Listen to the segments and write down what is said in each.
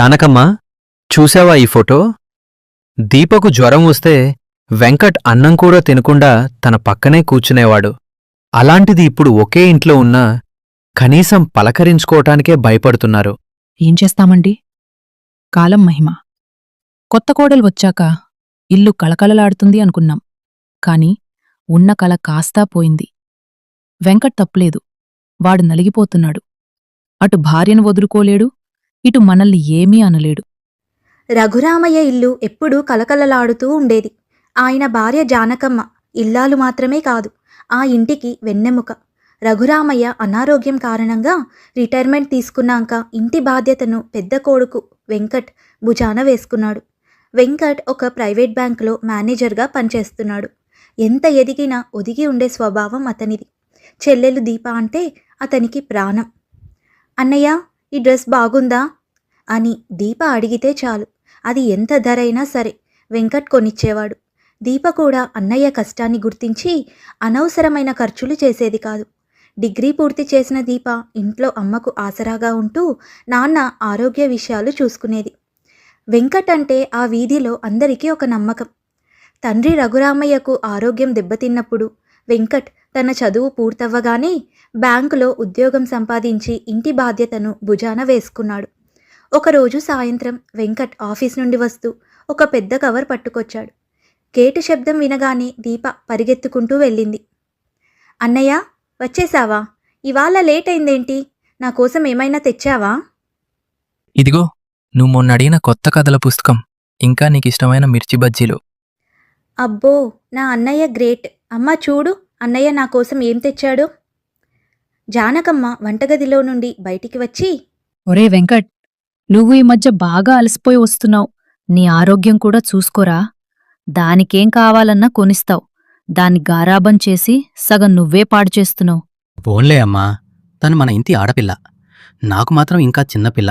జానకమ్మ, చూశావా ఈ ఫోటో? దీపకు జ్వరం వస్తే వెంకట్ అన్నం కూడా తినకుండా తన పక్కనే కూర్చునేవాడు. అలాంటిది ఇప్పుడు ఒకే ఇంట్లో ఉన్నా కనీసం పలకరించుకోవటానికే భయపడుతున్నారు. ఏం చేస్తామండి? కాలం మహిమ. కొత్త కోడలు వచ్చాక ఇల్లు కళకళలాడుతుంది అనుకున్నాం. కాని ఉన్న కళ కాస్తా పోయింది. వెంకట్ తప్పులేదు. వాడు నలిగిపోతున్నాడు. అటు భార్యను వదులుకోలేడు, ఇటు మనల్ని ఏమీ అనలేడు. రఘురామయ్య ఇల్లు ఎప్పుడూ కలకలలాడుతూ ఉండేది. ఆయన భార్య జానకమ్మ ఇల్లాలు మాత్రమే కాదు, ఆ ఇంటికి వెన్నెముక. రఘురామయ్య అనారోగ్యం కారణంగా రిటైర్మెంట్ తీసుకున్నాక ఇంటి బాధ్యతను పెద్ద కొడుకు వెంకట్ భుజాన వేసుకున్నాడు. వెంకట్ ఒక ప్రైవేట్ బ్యాంకులో మేనేజర్గా పనిచేస్తున్నాడు. ఎంత ఎదిగినా ఒదిగి ఉండే స్వభావం అతనిది. చెల్లెలు దీప అంటే అతనికి ప్రాణం. అన్నయ్య, ఈ డ్రెస్ బాగుందా అని దీప అడిగితే చాలు, అది ఎంత ధరైనా సరే వెంకట్ కొనిచ్చేవాడు. దీప కూడా అన్నయ్య కష్టాన్ని గుర్తించి అనవసరమైన ఖర్చులు చేసేది కాదు. డిగ్రీ పూర్తి చేసిన దీప ఇంట్లో అమ్మకు ఆసరాగా ఉంటూ నాన్న ఆరోగ్య విషయాలు చూసుకునేది. వెంకట్ అంటే ఆ వీధిలో అందరికీ ఒక నమ్మకం. తండ్రి రఘురామయ్యకు ఆరోగ్యం దెబ్బతిన్నప్పుడు వెంకట్ తన చదువు పూర్తవ్వగానే బ్యాంకులో ఉద్యోగం సంపాదించి ఇంటి బాధ్యతను భుజాన వేసుకున్నాడు. ఒకరోజు సాయంత్రం వెంకట్ ఆఫీస్ నుండి వస్తూ ఒక పెద్ద కవర్ పట్టుకొచ్చాడు. గేటు శబ్దం వినగానే దీప పరిగెత్తుకుంటూ వెళ్ళింది. అన్నయ్య, వచ్చేశావా? ఇవాళ లేట్ అయిందేంటి? నా కోసం ఏమైనా తెచ్చావా? ఇదిగో, నువ్వు మొన్న అడిగిన కొత్త కథల పుస్తకం, ఇంకా నీకిష్టమైన మిర్చి బజ్జీలు. అబ్బో, నా అన్నయ్య గ్రేట్. అమ్మ చూడు, అన్నయ్య నా కోసం ఏం తెచ్చాడు. జానకమ్మ వంటగదిలో నుండి బయటికి వచ్చి, ఒరే వెంకట్, నువ్వు ఈ మధ్య బాగా అలసిపోయి వస్తున్నావు. నీ ఆరోగ్యం కూడా చూసుకోరా. దానికేం కావాలన్నా కొనిస్తావు. దాన్ని గారాబం చేసి సగం నువ్వే పాడు చేస్తున్నావు. పోన్లే అమ్మా, తను మన ఇంటి ఆడపిల్ల. నాకు మాత్రం ఇంకా చిన్నపిల్ల.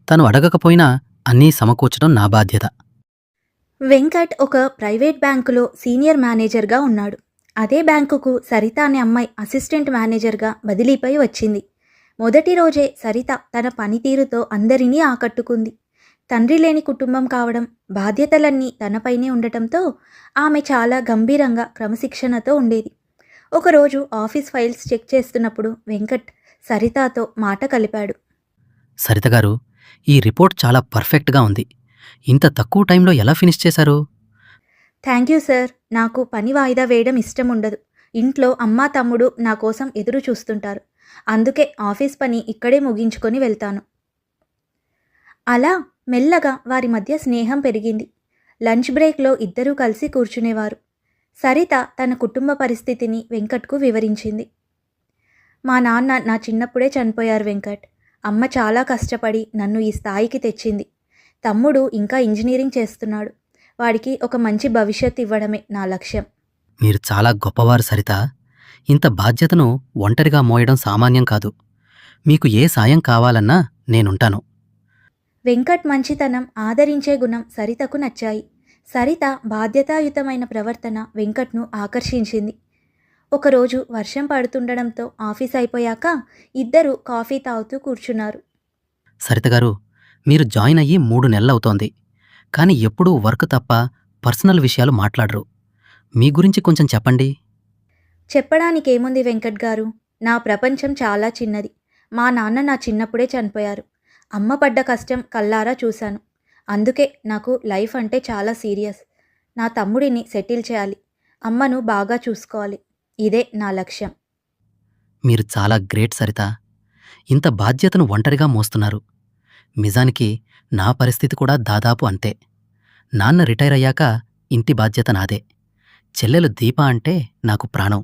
తను అడగకపోయినా అన్నీ సమకూర్చడం నా బాధ్యత. వెంకట్ ఒక ప్రైవేట్ బ్యాంకులో సీనియర్ మేనేజర్గా ఉన్నాడు. అదే బ్యాంకుకు సరిత అనే అమ్మాయి అసిస్టెంట్ మేనేజర్గా బదిలీపై వచ్చింది. మొదటి రోజే సరిత తన పనితీరుతో అందరినీ ఆకట్టుకుంది. తండ్రి లేని కుటుంబం కావడం, బాధ్యతలన్నీ తనపైనే ఉండటంతో ఆమె చాలా గంభీరంగా క్రమశిక్షణతో ఉండేది. ఒకరోజు ఆఫీస్ ఫైల్స్ చెక్ చేస్తున్నప్పుడు వెంకట్ సరితతో మాట కలిపాడు. సరితగారు, ఈ రిపోర్ట్ చాలా పర్ఫెక్ట్గా ఉంది. ఇంత తక్కువ టైంలో ఎలా ఫినిష్ చేశారు? Thank you sir. నాకు పని వాయిదా వేయడం ఇష్టం ఉండదు. ఇంట్లో అమ్మా తమ్ముడు నా కోసం ఎదురు చూస్తుంటారు. అందుకే ఆఫీస్ పని ఇక్కడే ముగించుకొని వెళ్తాను. అలా మెల్లగా వారి మధ్య స్నేహం పెరిగింది. లంచ్ బ్రేక్లో ఇద్దరూ కలిసి కూర్చునేవారు. సరిత తన కుటుంబ పరిస్థితిని వెంకట్కు వివరించింది. మా నాన్న నా చిన్నప్పుడే చనిపోయారు వెంకట్. అమ్మ చాలా కష్టపడి నన్ను ఈ స్థాయికి తెచ్చింది. తమ్ముడు ఇంకా ఇంజనీరింగ్ చేస్తున్నాడు. వాడికి ఒక మంచి భవిష్యత్తు ఇవ్వడమే నా లక్ష్యం. మీరు చాలా గొప్పవారు సరిత. ఇంత బాధ్యతను ఒంటరిగా మోయడం సామాన్యం కాదు. మీకు ఏ సాయం కావాలన్నా నేనుంటాను. వెంకట్ మంచితనం, ఆదరించే గుణం సరితకు నచ్చాయి. సరిత బాధ్యతాయుతమైన ప్రవర్తన వెంకట్ను ఆకర్షించింది. ఒకరోజు వర్షం పడుతుండడంతో ఆఫీస్ అయిపోయాక ఇద్దరూ కాఫీ తాగుతూ కూర్చున్నారు. సరితగారు, మీరు జాయిన్ అయ్యి 3 నెలలవుతోంది. కానీ ఎప్పుడూ వర్క్ తప్ప పర్సనల్ విషయాలు మాట్లాడరు. మీ గురించి కొంచెం చెప్పండి. చెప్పడానికేముంది వెంకట్ గారు, నా ప్రపంచం చాలా చిన్నది. మా నాన్న నా చిన్నప్పుడే చనిపోయారు. అమ్మ పడ్డ కష్టం కల్లారా చూశాను. అందుకే నాకు లైఫ్ అంటే చాలా సీరియస్. నా తమ్ముడిని సెటిల్ చేయాలి, అమ్మను బాగా చూసుకోవాలి. ఇదే నా లక్ష్యం. మీరు చాలా గ్రేట్ సరిత. ఇంత బాధ్యతను ఒంటరిగా మోస్తున్నారు. నిజానికి నా పరిస్థితి కూడా దాదాపు అంతే. నాన్న రిటైర్ అయ్యాక ఇంటి బాధ్యత నాదే. చెల్లెలు దీప అంటే నాకు ప్రాణం.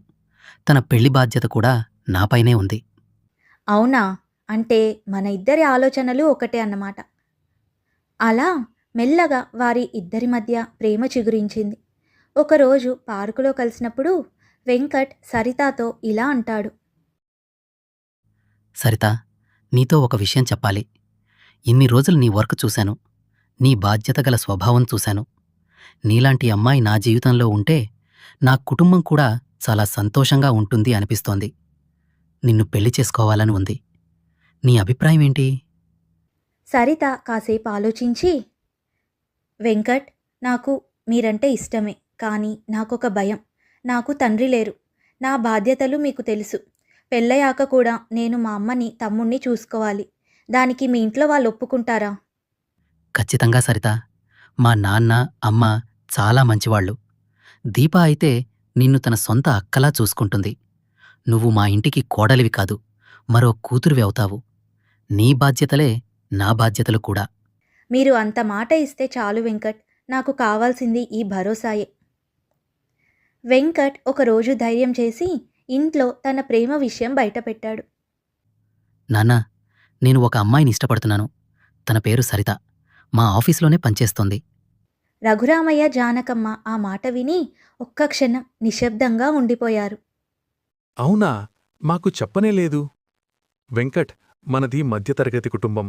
తన పెళ్లి బాధ్యత కూడా నాపైనే ఉంది. అవునా? అంటే మన ఇద్దరి ఆలోచనలు ఒకటే అన్నమాట. అలా మెల్లగా వారి ఇద్దరి మధ్య ప్రేమ చిగురించింది. ఒకరోజు పార్కులో కలిసినప్పుడు వెంకట్ సరితతో ఇలా అంటాడు. సరిత, నీతో ఒక విషయం చెప్పాలి. ఇన్ని రోజులు నీ వర్క్ చూశాను. నీ బాధ్యత గల స్వభావం చూశాను. నీలాంటి అమ్మాయి నా జీవితంలో ఉంటే నా కుటుంబం కూడా చాలా సంతోషంగా ఉంటుంది అనిపిస్తోంది. నిన్ను పెళ్లి చేసుకోవాలని ఉంది. నీ అభిప్రాయం ఏంటి? సరిత కాసేపు ఆలోచించి, వెంకట్, నాకు మీరంటే ఇష్టమే, కానీ నాకొక భయం. నాకు తండ్రి లేరు. నా బాధ్యతలు మీకు తెలుసు. పెళ్ళయ్యాక కూడా నేను మా అమ్మని, తమ్ముణ్ణి చూసుకోవాలి. దానికి మీ ఇంట్లో వాళ్ళు ఒప్పుకుంటారా? ఖచ్చితంగా సరిత. మా నాన్న, అమ్మ చాలా మంచివాళ్ళు. దీప అయితే నిన్ను తన సొంత అక్కలా చూసుకుంటుంది. నువ్వు మా ఇంటికి కోడలివి కాదు, మరో కూతురివి అవుతావు. నీ బాధ్యతలే నా బాధ్యతలు కూడా. మీరు అంత మాట ఇస్తే చాలు వెంకట్. నాకు కావాల్సింది ఈ భరోసాయే. వెంకట్ ఒకరోజు ధైర్యం చేసి ఇంట్లో తన ప్రేమ విషయం బయటపెట్టాడు. నాన్నా, నేను ఒక అమ్మాయిని ఇష్టపడుతున్నాను. తన పేరు సరిత. మా ఆఫీసులోనే పనిచేస్తోంది. రఘురామయ్య, జానకమ్మ ఆ మాట విని ఒక్క క్షణం నిశ్శబ్దంగా ఉండిపోయారు. అవునా? మాకు చెప్పనే లేదు. వెంకట్, మనది మధ్యతరగతి కుటుంబం.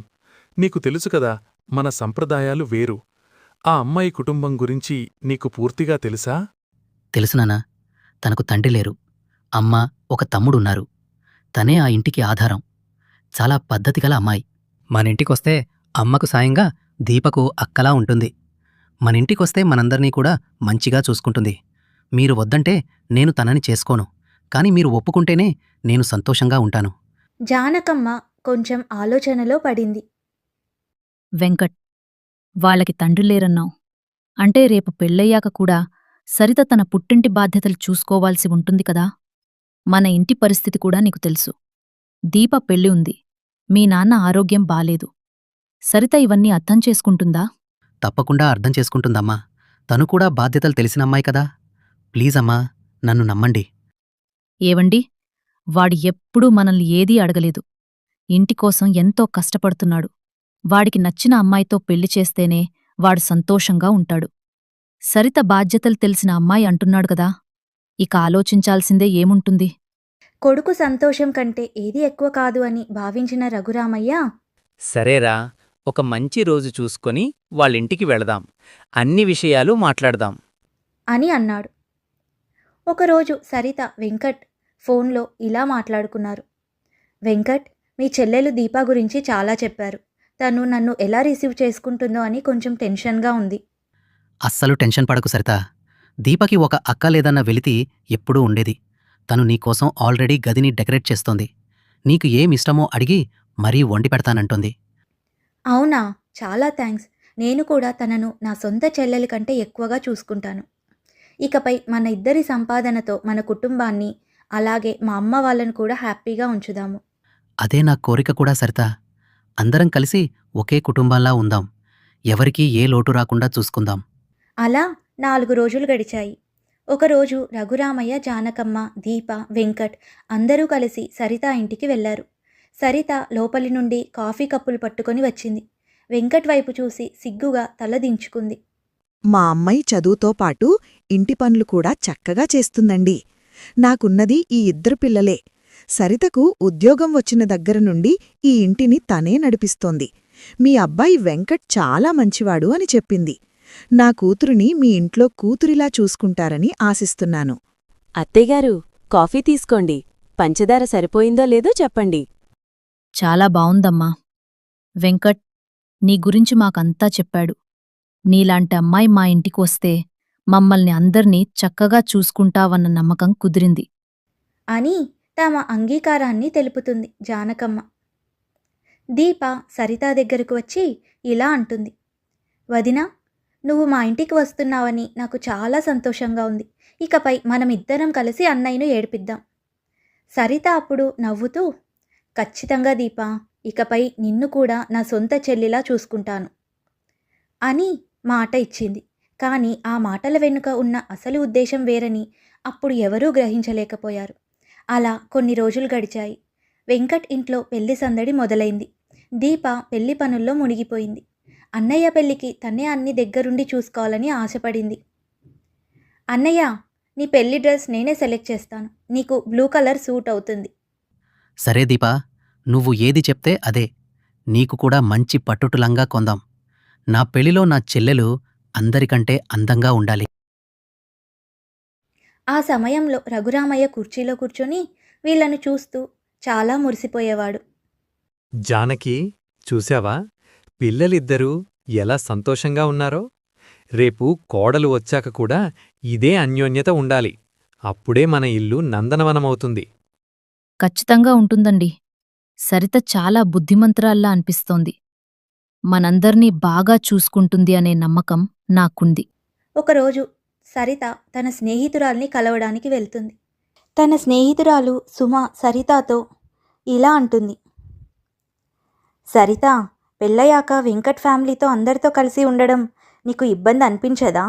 నీకు తెలుసు కదా, మన సంప్రదాయాలు వేరు. ఆ అమ్మాయి కుటుంబం గురించి నీకు పూర్తిగా తెలుసా? తెలుసు నాన్నా. తనకు తండ్రి లేరు. అమ్మ, ఒక తమ్ముడున్నారు. తనే ఆ ఇంటికి ఆధారం. చాలా పద్ధతిగల అమ్మాయి. మనింటికొస్తే అమ్మకు సాయంగా దీపకు అక్కలా ఉంటుంది. మనింటికొస్తే మనందర్నీ కూడా మంచిగా చూసుకుంటుంది. మీరు వద్దంటే నేను తనని చేసుకోను. కాని మీరు ఒప్పుకుంటేనే నేను సంతోషంగా ఉంటాను. జానకమ్మ కొంచెం ఆలోచనలో పడింది. వెంకట్, వాళ్ళకి తండ్రి లేరన్నావు. అంటే రేపు పెళ్ళయ్యాక కూడా సరిత తన పుట్టింటి బాధ్యతలు చూసుకోవాల్సి ఉంటుంది కదా. మన ఇంటి పరిస్థితి కూడా నీకు తెలుసు. దీప పెళ్ళి ఉంది. మీ నాన్న ఆరోగ్యం బాలేదు. సరిత ఇవన్నీ అర్థం చేసుకుంటుందా? తప్పకుండా అర్థం చేసుకుంటుందమ్మా. తను కూడా బాధ్యతలు తెలిసిన అమ్మాయి కదా. ప్లీజమ్మా, నన్ను నమ్మండి. ఏవండి, వాడు ఎప్పుడూ మనల్ని ఏదీ అడగలేదు. ఇంటికోసం ఎంతో కష్టపడుతున్నాడు. వాడికి నచ్చిన అమ్మాయితో పెళ్లి చేస్తేనే వాడు సంతోషంగా ఉంటాడు. సరిత బాధ్యతలు తెలిసిన అమ్మాయి అంటున్నాడు కదా. ఇక ఆలోచించాల్సిందే ఏముంటుంది? కొడుకు సంతోషం కంటే ఏది ఎక్కువ కాదు అని భావించిన రఘురామయ్య, సరేరా, ఒక మంచి రోజు చూసుకొని వాళ్ళింటికి వెళదాం. అన్ని విషయాలు మాట్లాడదాం అని అన్నాడు. ఒకరోజు సరిత, వెంకట్ ఫోన్లో ఇలా మాట్లాడుకున్నారు. వెంకట్, మీ చెల్లెలు దీపా గురించి చాలా చెప్పారు. తను నన్ను ఎలా రిసీవ్ చేసుకుంటుందో అని కొంచెం టెన్షన్గా ఉంది. అస్సలు టెన్షన్ పడకు సరిత. దీపకి ఒక అక్క లేదన్న వెలితి ఎప్పుడూ ఉండేది. తను నీకోసం ఆల్రెడీ గదిని డెకరేట్ చేస్తోంది. నీకు ఏమిష్టమో అడిగి మరీ వండి పెడతానంటోంది. అవునా? చాలా థ్యాంక్స్. నేను కూడా తనను నా సొంత చెల్లెలి కంటే ఎక్కువగా చూసుకుంటాను. ఇకపై మన ఇద్దరి సంపాదనతో మన కుటుంబాన్ని, అలాగే మా అమ్మ వాళ్ళను కూడా హ్యాపీగా ఉంచుదాము. అదే నా కోరిక కూడా సరిత. అందరం కలిసి ఒకే కుటుంబంలా ఉందాం. ఎవరికీ ఏ లోటు రాకుండా చూసుకుందాం. అలా 4 రోజులు గడిచాయి. ఒకరోజు రఘురామయ్య, జానకమ్మ, దీప, వెంకట్ అందరూ కలిసి సరిత ఇంటికి వెళ్లారు. సరిత లోపలి నుండి కాఫీ కప్పులు పట్టుకొని వచ్చింది. వెంకట్ వైపు చూసి సిగ్గుగా తల దించుకుంది. మా అమ్మాయి చదువుతో పాటు ఇంటి పనులు కూడా చక్కగా చేస్తుందండి. నాకున్నది ఈ 2 పిల్లలే. సరితకు ఉద్యోగం వచ్చిన దగ్గర నుండి ఈ ఇంటిని తనే నడిపిస్తోంది. మీ అబ్బాయి వెంకట్ చాలా మంచివాడు అని చెప్పింది. నా కూతురిని మీ ఇంట్లో కూతురిలా చూసుకుంటారని ఆశిస్తున్నాను. అత్తయ్యగారు, కాఫీ తీసుకోండి. పంచదార సరిపోయిందో లేదో చెప్పండి. చాలా బావుందమ్మా. వెంకట్, నీ గురించి మాకంతా చెప్పాడు. నీలాంటి అమ్మాయి మా ఇంటికి వస్తే మమ్మల్ని అందర్నీ చక్కగా చూసుకుంటావన్న నమ్మకం కుదిరింది అని తమ అంగీకారాన్ని తెలుపుతుంది జానకమ్మ. దీప సరిత దగ్గరకు వచ్చి ఇలా అంటుంది. వదినా, నువ్వు మా ఇంటికి వస్తున్నావని నాకు చాలా సంతోషంగా ఉంది. ఇకపై మనమిద్దరం కలిసి అన్నయ్యను ఏడిపిద్దాం. సరిత అప్పుడు నవ్వుతూ, ఖచ్చితంగా దీపా, ఇకపై నిన్ను కూడా నా సొంత చెల్లిలా చూసుకుంటాను అని మాట ఇచ్చింది. కానీ ఆ మాటల వెనుక ఉన్న అసలు ఉద్దేశం వేరని అప్పుడు ఎవరూ గ్రహించలేకపోయారు. అలా కొన్ని రోజులు గడిచాయి. వెంకట్ ఇంట్లో పెళ్లి సందడి మొదలైంది. దీప పెళ్లి పనుల్లో మునిగిపోయింది. అన్నయ్య పెళ్లికి తనే అన్ని దగ్గరుండి చూసుకోవాలని ఆశపడింది. అన్నయ్య, నీ పెళ్లి డ్రెస్ నేనే సెలెక్ట్ చేస్తాను. నీకు బ్లూ కలర్ సూట్ అవుతుంది. సరే దీపా, నువ్వు ఏది చెప్తే అదే. నీకు కూడా మంచి పట్టుటులంగా కొందాం. నా పెళ్లిలో నా చెల్లెలు అందరికంటే అందంగా ఉండాలి. ఆ సమయంలో రఘురామయ్య కుర్చీలో కూర్చొని వీళ్లను చూస్తూ చాలా మురిసిపోయేవాడు. జానకి, చూశావా? పిల్లలిద్దరూ ఎలా సంతోషంగా ఉన్నారో. రేపు కోడలు వచ్చాక కూడా ఇదే అన్యోన్యత ఉండాలి. అప్పుడే మన ఇల్లు నందనవనమవుతుంది. ఖచ్చితంగా ఉంటుందండి. సరిత చాలా బుద్ధిమంతురాల్లా అనిపిస్తోంది. మనందర్నీ బాగా చూసుకుంటుంది అనే నమ్మకం నాకుంది. ఒకరోజు సరిత తన స్నేహితురాల్ని కలవడానికి వెళ్తుంది. తన స్నేహితురాలు సుమ సరితతో ఇలా అంటుంది. సరిత, పెళ్ళయ్యాక వెంకట్ ఫ్యామిలీతో అందరితో కలిసి ఉండడం నీకు ఇబ్బంది అనిపించదా?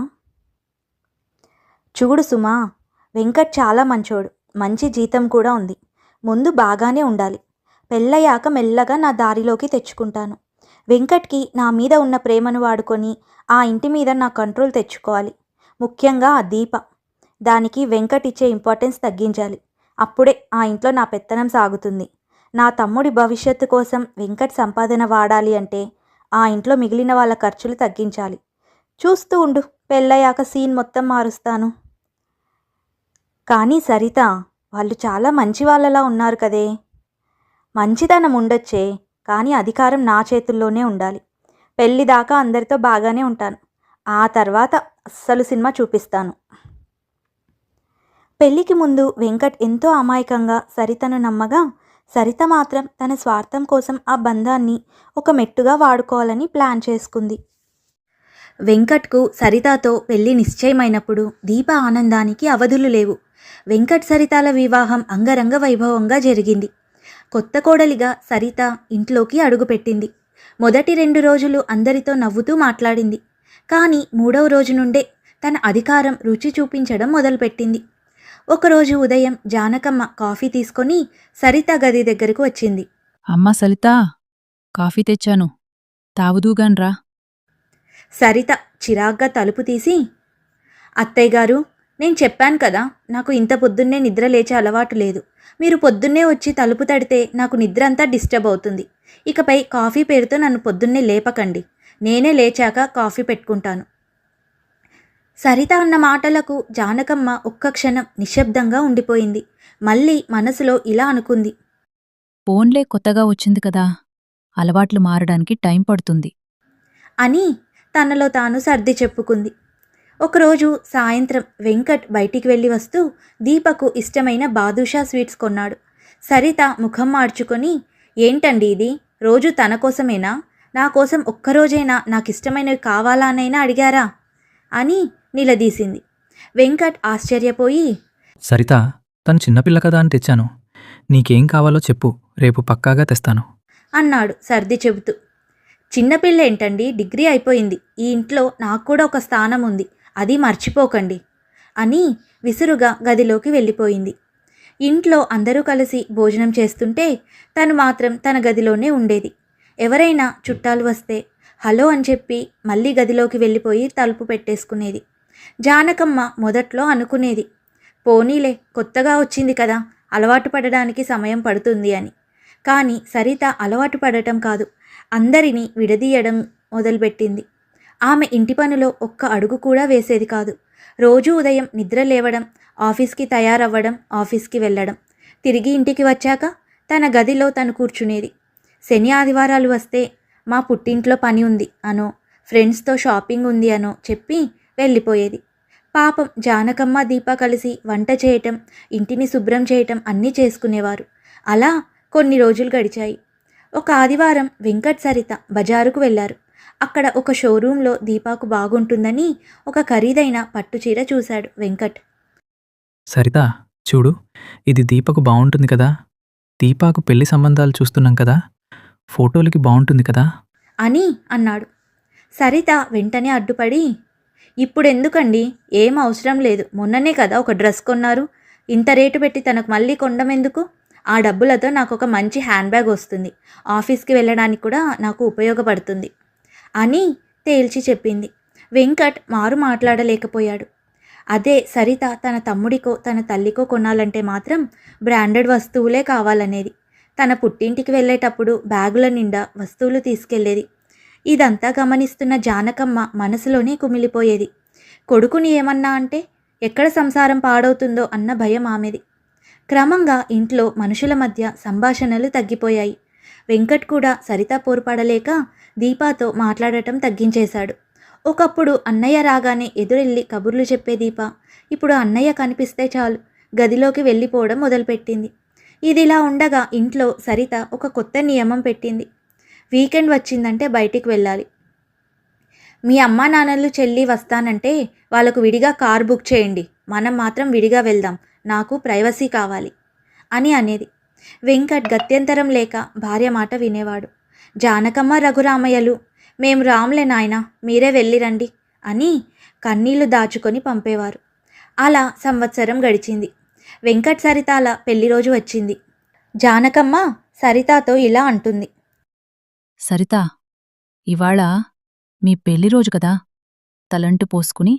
చూడు సుమా, వెంకట్ చాలా మంచోడు, మంచి జీతం కూడా ఉంది. ముందు బాగానే ఉండాలి. పెళ్ళయ్యాక మెల్లగా నా దారిలోకి తెచ్చుకుంటాను. వెంకట్కి నా మీద ఉన్న ప్రేమను వాడుకొని ఆ ఇంటి మీద నా కంట్రోల్ తెచ్చుకోవాలి. ముఖ్యంగా ఆ దీప. దానికి వెంకట్ ఇచ్చే ఇంపార్టెన్స్ తగ్గించాలి. అప్పుడే ఆ ఇంట్లో నా పెత్తనం సాగుతుంది. నా తమ్ముడి భవిష్యత్తు కోసం వెంకట్ సంపాదన వాడాలి అంటే ఆ ఇంట్లో మిగిలిన వాళ్ళ ఖర్చులు తగ్గించాలి. చూస్తూ ఉండు, పెళ్ళయ్యాక సీన్ మొత్తం మారుస్తాను. కానీ సరిత, వాళ్ళు చాలా మంచి వాళ్ళలా ఉన్నారు కదే. మంచితనం ఉండొచ్చే, కానీ అధికారం నా చేతుల్లోనే ఉండాలి. పెళ్ళిదాకా అందరితో బాగానే ఉంటాను. ఆ తర్వాత అస్సలు సినిమా చూపిస్తాను. పెళ్లికి ముందు వెంకట్ ఎంతో అమాయకంగా సరితను నమ్మగా, సరిత మాత్రం తన స్వార్థం కోసం ఆ బంధాన్ని ఒక మెట్టుగా వాడుకోవాలని ప్లాన్ చేసుకుంది. వెంకట్కు సరితతో పెళ్లి నిశ్చయమైనప్పుడు దీప ఆనందానికి అవధులు లేవు. వెంకట్ సరితాల వివాహం అంగరంగ వైభవంగా జరిగింది. కొత్త కోడలిగా సరిత ఇంట్లోకి అడుగుపెట్టింది. మొదటి 2 రోజులు అందరితో నవ్వుతూ మాట్లాడింది. కానీ 3వ రోజు నుండే తన అధికారం రుచి చూపించడం మొదలుపెట్టింది. ఒకరోజు ఉదయం జానకమ్మ కాఫీ తీసుకొని సరిత గది దగ్గరకు వచ్చింది. అమ్మా సలితా, కాఫీ తెచ్చాను, తావుదూగాన్రా. సరిత చిరాగ్గా తలుపు తీసి, అత్తయ్య గారు, నేను చెప్పాను కదా, నాకు ఇంత పొద్దున్నే నిద్ర లేచే అలవాటు లేదు. మీరు పొద్దున్నే వచ్చి తలుపు తడితే నాకు నిద్ర అంతా డిస్టర్బ్ అవుతుంది. ఇకపై కాఫీ పేరుతో నన్ను పొద్దున్నే లేపకండి. నేనే లేచాక కాఫీ పెట్టుకుంటాను. సరిత అన్న మాటలకు జానకమ్మ ఒక్క క్షణం నిశ్శబ్దంగా ఉండిపోయింది. మళ్ళీ మనసులో ఇలా అనుకుంది. ఫోన్లే కొత్తగా వచ్చింది కదా, అలవాట్లు మారడానికి టైం పడుతుంది అని తనలో తాను సర్ది చెప్పుకుంది. ఒకరోజు సాయంత్రం వెంకట్ బయటికి వెళ్ళి వస్తూ దీపకు ఇష్టమైన బాదుషా స్వీట్స్ కొన్నాడు. సరిత ముఖం మార్చుకొని, ఏంటండి ఇది, రోజు తన కోసమేనా? నా కోసం ఒక్కరోజైనా నాకిష్టమైనవి కావాలానైనా అడిగారా అని నిలదీసింది. వెంకట్ ఆశ్చర్యపోయి, సరిత, తను చిన్నపిల్ల కదా అని తెచ్చాను. నీకేం కావాలో చెప్పు, రేపు పక్కాగా తెస్తాను అన్నాడు సర్ది చెబుతూ. చిన్నపిల్ల ఏంటండి, డిగ్రీ అయిపోయింది. ఈ ఇంట్లో నాకు కూడా ఒక స్థానం ఉంది, అది మర్చిపోకండి అని విసురుగా గదిలోకి వెళ్ళిపోయింది. ఇంట్లో అందరూ కలిసి భోజనం చేస్తుంటే తను మాత్రం తన గదిలోనే ఉండేది. ఎవరైనా చుట్టాలు వస్తే హలో అని చెప్పి మళ్ళీ గదిలోకి వెళ్ళిపోయి తలుపు పెట్టేసుకునేది. జానకమ్మ మొదట్లో అనుకునేది, పోనీలే, కొత్తగా వచ్చింది కదా, అలవాటు పడడానికి సమయం పడుతుంది అని. కానీ సరిత అలవాటు పడటం కాదు, అందరినీ విడదీయడం మొదలుపెట్టింది. ఆమె ఇంటి పనిలో ఒక్క అడుగు కూడా వేసేది కాదు. రోజూ ఉదయం నిద్ర లేవడం, ఆఫీస్కి తయారవ్వడం, ఆఫీస్కి వెళ్ళడం, తిరిగి ఇంటికి వచ్చాక తన గదిలో తను కూర్చునేది. శని ఆదివారాలు వస్తే మా పుట్టింట్లో పని ఉంది అనో, ఫ్రెండ్స్తో షాపింగ్ ఉంది అనో చెప్పి వెళ్ళిపోయేది. పాపం జానకమ్మ దీప కలిసి వంట చేయటం, ఇంటిని శుభ్రం చేయటం అన్నీ చేసుకునేవారు. అలా కొన్ని రోజులు గడిచాయి. ఒక ఆదివారం వెంకట్ సరిత బజారుకు వెళ్లారు. అక్కడ ఒక షోరూంలో దీపాకు బాగుంటుందని ఒక ఖరీదైన పట్టుచీర చూశాడు వెంకట్. సరిత, చూడు, ఇది దీపకు బావుంటుంది కదా. దీపాకు పెళ్లి సంబంధాలు చూస్తున్నాం కదా, ఫోటోలకి బావుంటుంది కదా అని అన్నాడు. సరిత వెంటనే అడ్డుపడి, ఇప్పుడెందుకండి, ఏం అవసరం లేదు, మొన్ననే కదా ఒక డ్రెస్ కొన్నారు, ఇంత రేటు పెట్టి తనకు మళ్ళీ కొండం ఎందుకు? ఆ డబ్బులతో నాకు ఒక మంచి హ్యాండ్ బ్యాగ్ వస్తుంది, ఆఫీస్కి వెళ్ళడానికి కూడా నాకు ఉపయోగపడుతుంది అని తేల్చి చెప్పింది. వెంకట్ మారు మాట్లాడలేకపోయాడు. అదే సరిత తన తమ్ముడికో తన తల్లికో కొనాలంటే మాత్రం బ్రాండెడ్ వస్తువులే కావాలనేది. తన పుట్టింటికి వెళ్ళేటప్పుడు బ్యాగుల నిండా వస్తువులు తీసుకెళ్లేది. ఇదంతా గమనిస్తున్న జానకమ్మ మనసులోనే కుమిలిపోయేది. కొడుకుని ఏమన్నా అంటే ఎక్కడ సంసారం పాడవుతుందో అన్న భయం ఆమెది. క్రమంగా ఇంట్లో మనుషుల మధ్య సంభాషణలు తగ్గిపోయాయి. వెంకట్ కూడా సరిత పోరుపడలేక దీపాతో మాట్లాడటం తగ్గించేశాడు. ఒకప్పుడు అన్నయ్య రాగానే ఎదురెళ్ళి కబుర్లు చెప్పే దీప ఇప్పుడు అన్నయ్య కనిపిస్తే చాలు గదిలోకి వెళ్ళిపోవడం మొదలుపెట్టింది. ఇదిలా ఉండగా ఇంట్లో సరిత ఒక కొత్త నియమం పెట్టింది. వీకెండ్ వచ్చిందంటే బయటికి వెళ్ళాలి. మీ అమ్మా నాన్నలు చెల్లి వస్తానంటే వాళ్ళకు విడిగా కార్ బుక్ చేయండి, మనం మాత్రం విడిగా వెళ్దాం, నాకు ప్రైవసీ కావాలి అని అనేది. వెంకట్ గత్యంతరం లేక భార్య మాట వినేవాడు. జానకమ్మ రఘురామయ్యలు మేము రాములే నాయనా, మీరే వెళ్ళిరండి అని కన్నీళ్లు దాచుకొని పంపేవారు. అలా సంవత్సరం గడిచింది. వెంకట్ సరితాల పెళ్లిరోజు వచ్చింది. జానకమ్మ సరితాతో ఇలా అంటుంది. సరితా, ఇవాళ మీ పెళ్లిరోజు కదా, తలంటు పోసుకుని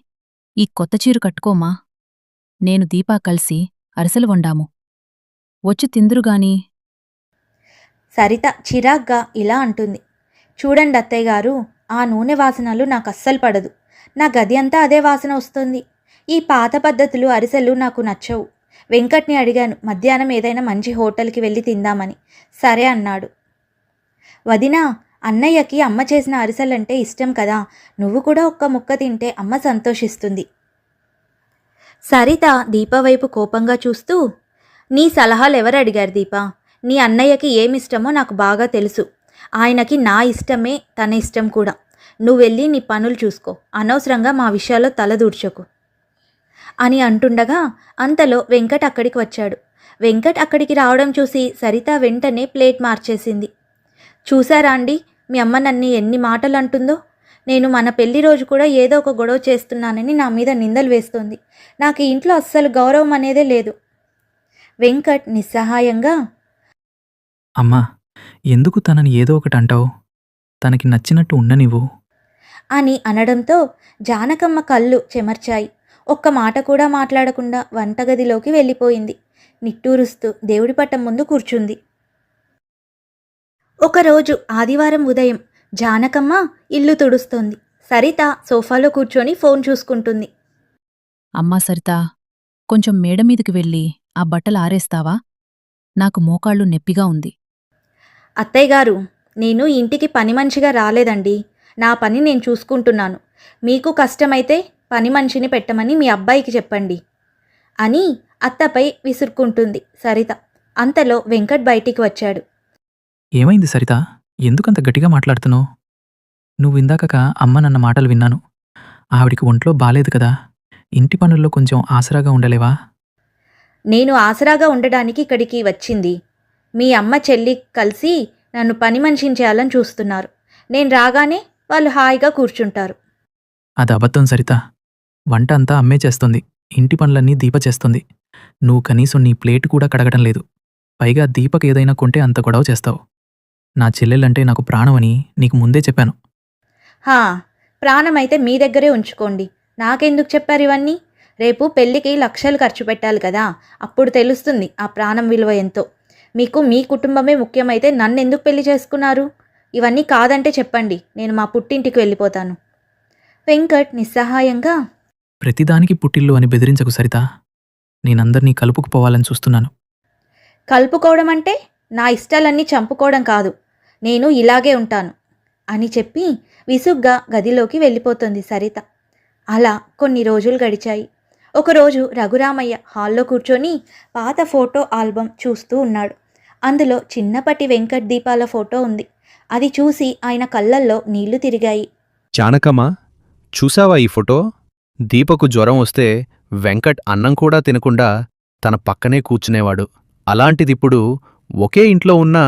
ఈ కొత్త చీర కట్టుకోమా. నేను దీపా కలిసి అరిసెలు వండాము, వచ్చి తిందురుగాని. సరిత చిరాగ్గా ఇలా అంటుంది. చూడండి అత్తయ్య గారు, ఆ నూనె వాసనలు నాకు అస్సలు పడదు. నా గది అంతా అదే వాసన వస్తుంది. ఈ పాత పద్ధతులు అరిసెలు నాకు నచ్చవు. వెంకట్ని అడిగాను మధ్యాహ్నం ఏదైనా మంచి హోటల్కి వెళ్ళి తిందామని. సరే అన్నాడు. వదినా, అన్నయ్యకి అమ్మ చేసిన అరిసెలంటే ఇష్టం కదా, నువ్వు కూడా ఒక్క ముక్క తింటే అమ్మ సంతోషిస్తుంది. సరిత దీప వైపు కోపంగా చూస్తూ, నీ సలహాలు ఎవరు అడిగారు దీపా? నీ అన్నయ్యకి ఏమిష్టమో నాకు బాగా తెలుసు. ఆయనకి నా ఇష్టమే తన ఇష్టం కూడా. నువ్వు వెళ్ళి నీ పనులు చూసుకో, అనవసరంగా మా విషయాల్లో తలదూర్చకు అని అంటుండగా అంతలో వెంకట్ అక్కడికి వచ్చాడు. వెంకట్ అక్కడికి రావడం చూసి సరిత వెంటనే ప్లేట్ మార్చేసింది. చూసారా అండి, మీ అమ్మ నన్ను ఎన్ని మాటలు అంటుందో. నేను మన పెళ్లి రోజు కూడా ఏదో ఒక గొడవ చేస్తున్నానని నా మీద నిందలు వేస్తోంది. నాకు ఈ ఇంట్లో అస్సలు గౌరవం అనేదే లేదు. వెంకట్ నిస్సహాయంగా, అమ్మా, ఎందుకు తనని ఏదో ఒకటి అంటావు? తనకి నచ్చినట్టు ఉండనివ్వు అని అనడంతో జానకమ్మ కళ్ళు చెమర్చాయి. ఒక్క మాట కూడా మాట్లాడకుండా వంటగదిలోకి వెళ్ళిపోయింది. నిట్టూరుస్తూ దేవుడి పట్టం ముందు కూర్చుంది. ఒకరోజు ఆదివారం ఉదయం జానకమ్మ ఇల్లు తుడుస్తోంది. సరిత సోఫాలో కూర్చొని ఫోన్ చూసుకుంటుంది. అమ్మా సరితా, కొంచెం మేడమీదికి వెళ్ళి ఆ బట్టలు ఆరేస్తావా? నాకు మోకాళ్ళు నొప్పిగా ఉంది. అత్తయ్య గారు, నేను ఇంటికి పని మనిషిగా రాలేదండి. నా పని నేను చూసుకుంటున్నాను. మీకు కష్టమైతే పని మనిషిని పెట్టమని మీ అబ్బాయికి చెప్పండి అని అత్తపై విసురుకుంటుంది సరిత. అంతలో వెంకట్ బయటికి వచ్చాడు. ఏమైంది సరిత? ఎందుకంత గట్టిగా మాట్లాడుతున్నావు? నువ్వు ఇందాక అమ్మనన్న మాటలు విన్నాను. ఆవిడికి ఒంట్లో బాలేదు కదా, ఇంటి పనుల్లో కొంచెం ఆసరాగా ఉండలేవా? నేను ఆసరాగా ఉండడానికి ఇక్కడికి వచ్చింది. మీ అమ్మ చెల్లి కలిసి నన్ను పని మనిషిని చేయాలని చూస్తున్నారు. నేను రాగానే వాళ్ళు హాయిగా కూర్చుంటారు. అది అబద్ధం సరిత. వంట అంతా అమ్మే చేస్తుంది, ఇంటి పనులన్నీ దీప చేస్తుంది. నువ్వు కనీసం నీ ప్లేటు కూడా కడగడం లేదు. పైగా దీపకు ఏదైనా కొంటే అంత గొడవ చేస్తావు. నా చెల్లెలంటే నాకు ప్రాణమని నీకు ముందే చెప్పాను. హా, ప్రాణమైతే మీ దగ్గరే ఉంచుకోండి. నాకెందుకు చెప్పారు ఇవన్నీ? రేపు పెళ్ళికి లక్షలు ఖర్చు పెట్టాలి కదా, అప్పుడు తెలుస్తుంది ఆ ప్రాణం విలువ ఎంతో. మీకు మీ కుటుంబమే ముఖ్యమైతే నన్నెందుకు పెళ్లి చేసుకున్నారు? ఇవన్నీ కాదంటే చెప్పండి, నేను మా పుట్టింటికి వెళ్ళిపోతాను. వెంకట్ నిస్సహాయంగా, ప్రతిదానికి పుట్టిల్లు అని బెదిరించకు సరిత. నేనందర్నీ కలుపుకుపోవాలని చూస్తున్నాను. కలుపుకోవడం అంటే నా ఇష్టాలన్నీ చంపుకోవడం కాదు. నేను ఇలాగే ఉంటాను అని చెప్పి విసుగ్గా గదిలోకి వెళ్ళిపోతుంది సరిత. అలా కొన్ని రోజులు గడిచాయి. ఒకరోజు రఘురామయ్య హాల్లో కూర్చొని పాత ఫోటో ఆల్బమ్ చూస్తూ ఉన్నాడు. అందులో చిన్నపటి వెంకట్ దీపాల ఫోటో ఉంది. అది చూసి ఆయన కళ్ళల్లో నీళ్లు తిరిగాయి. జానకమ్మా, చూసావా ఈ ఫోటో? దీపకు జ్వరం వస్తే వెంకట్ అన్నం కూడా తినకుండా తన పక్కనే కూర్చునేవాడు. అలాంటిదిప్పుడు ఒకే ఇంట్లో ఉన్నా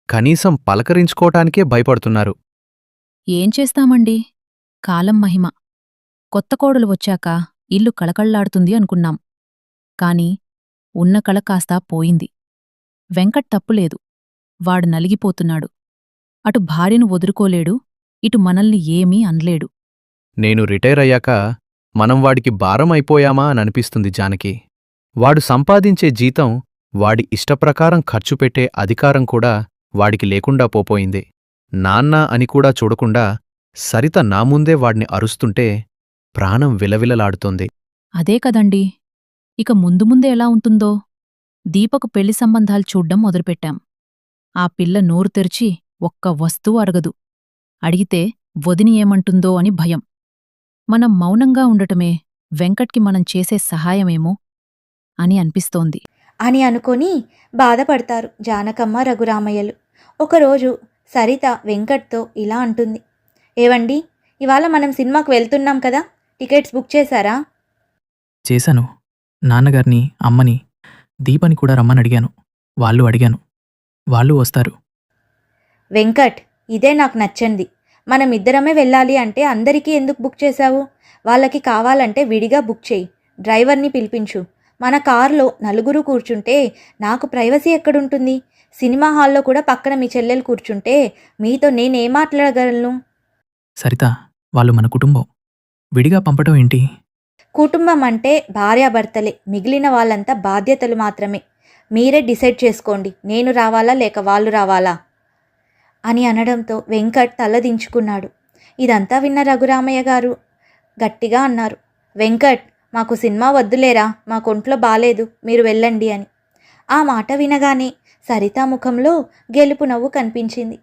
కనీసం పలకరించుకోటానికే భయపడుతున్నారు. ఏం చేస్తామండి, కాలం మహిమ. కొత్త కోడలు వచ్చాక ఇల్లు కళకళ్లాడుతుంది అనుకున్నాం. కాని ఉన్న కళ కాస్తా పోయింది. వెంకట్ తప్పులేదు, వాడు నలిగిపోతున్నాడు. అటు భార్యను వదులుకోలేడు, ఇటు మనల్ని ఏమీ అనలేడు. నేను రిటైర్ అయ్యాక మనం వాడికి భారం అయిపోయామా అని అనిపిస్తుంది జానకి. వాడు సంపాదించే జీతం వాడి ఇష్టప్రకారం ఖర్చు పెట్టే అధికారం కూడా వాడికి లేకుండా పోపోయింది. నాన్న అని కూడా చూడకుండా సరిత నా ముందే వాడిని అరుస్తుంటే ప్రాణం విలవిలలాడుతోంది. అదే కదండి, ఇక ముందు ముందే ఎలా ఉంటుందో. దీపకు పెళ్లి సంబంధాలు చూడ్డం మొదలుపెట్టాం. ఆ పిల్ల నోరు తెరిచి ఒక్క వస్తువు అరగదు. అడిగితే వదిని ఏమంటుందో అని భయం. మనం మౌనంగా ఉండటమే వెంకట్కి మనం చేసే సహాయమేమో అని అనిపిస్తోంది. అని అనుకొని బాధపడతారు జానకమ్మ రఘురామయ్యలు. ఒకరోజు సరిత వెంకట్తో ఇలా అంటుంది, ఏవండి, ఇవాళ మనం సినిమాకు వెళ్తున్నాం కదా, టికెట్స్ బుక్ చేశారా? చేశాను. నాన్నగారిని, అమ్మని, దీపని కూడా రమ్మని అడిగాను. వాళ్ళు వస్తారు. వెంకట్, ఇదే నాకు నచ్చంది. మనం ఇద్దరమే వెళ్ళాలి అంటే అందరికీ ఎందుకు బుక్ చేశావు? వాళ్ళకి కావాలంటే విడిగా బుక్ చేయి, డ్రైవర్ని పిలిపించు. మన కారులో నలుగురు కూర్చుంటే నాకు ప్రైవసీ ఎక్కడుంటుంది? సినిమా హాల్లో కూడా పక్కన మీ చెల్లెలు కూర్చుంటే మీతో నేనేం మాట్లాడగలను? సరిత, వాళ్ళు మన కుటుంబం. విడిగా పంపటం ఏంటి? కుటుంబం అంటే భార్యాభర్తలే, మిగిలిన వాళ్ళంతా బాధ్యతలు మాత్రమే. మీరే డిసైడ్ చేసుకోండి, నేను రావాలా లేక వాళ్ళు రావాలా అని అనడంతో వెంకట్ తలదించుకున్నాడు. ఇదంతా విన్న రఘురామయ్య గారు గట్టిగా అన్నారు, వెంకట్, మాకు సినిమా వద్దులేరా, మా కొంట్లో బాలేదు, మీరు వెళ్ళండి అని. ఆ మాట వినగానే సరితా ముఖంలో గెలుపు నవ్వు కనిపించింది.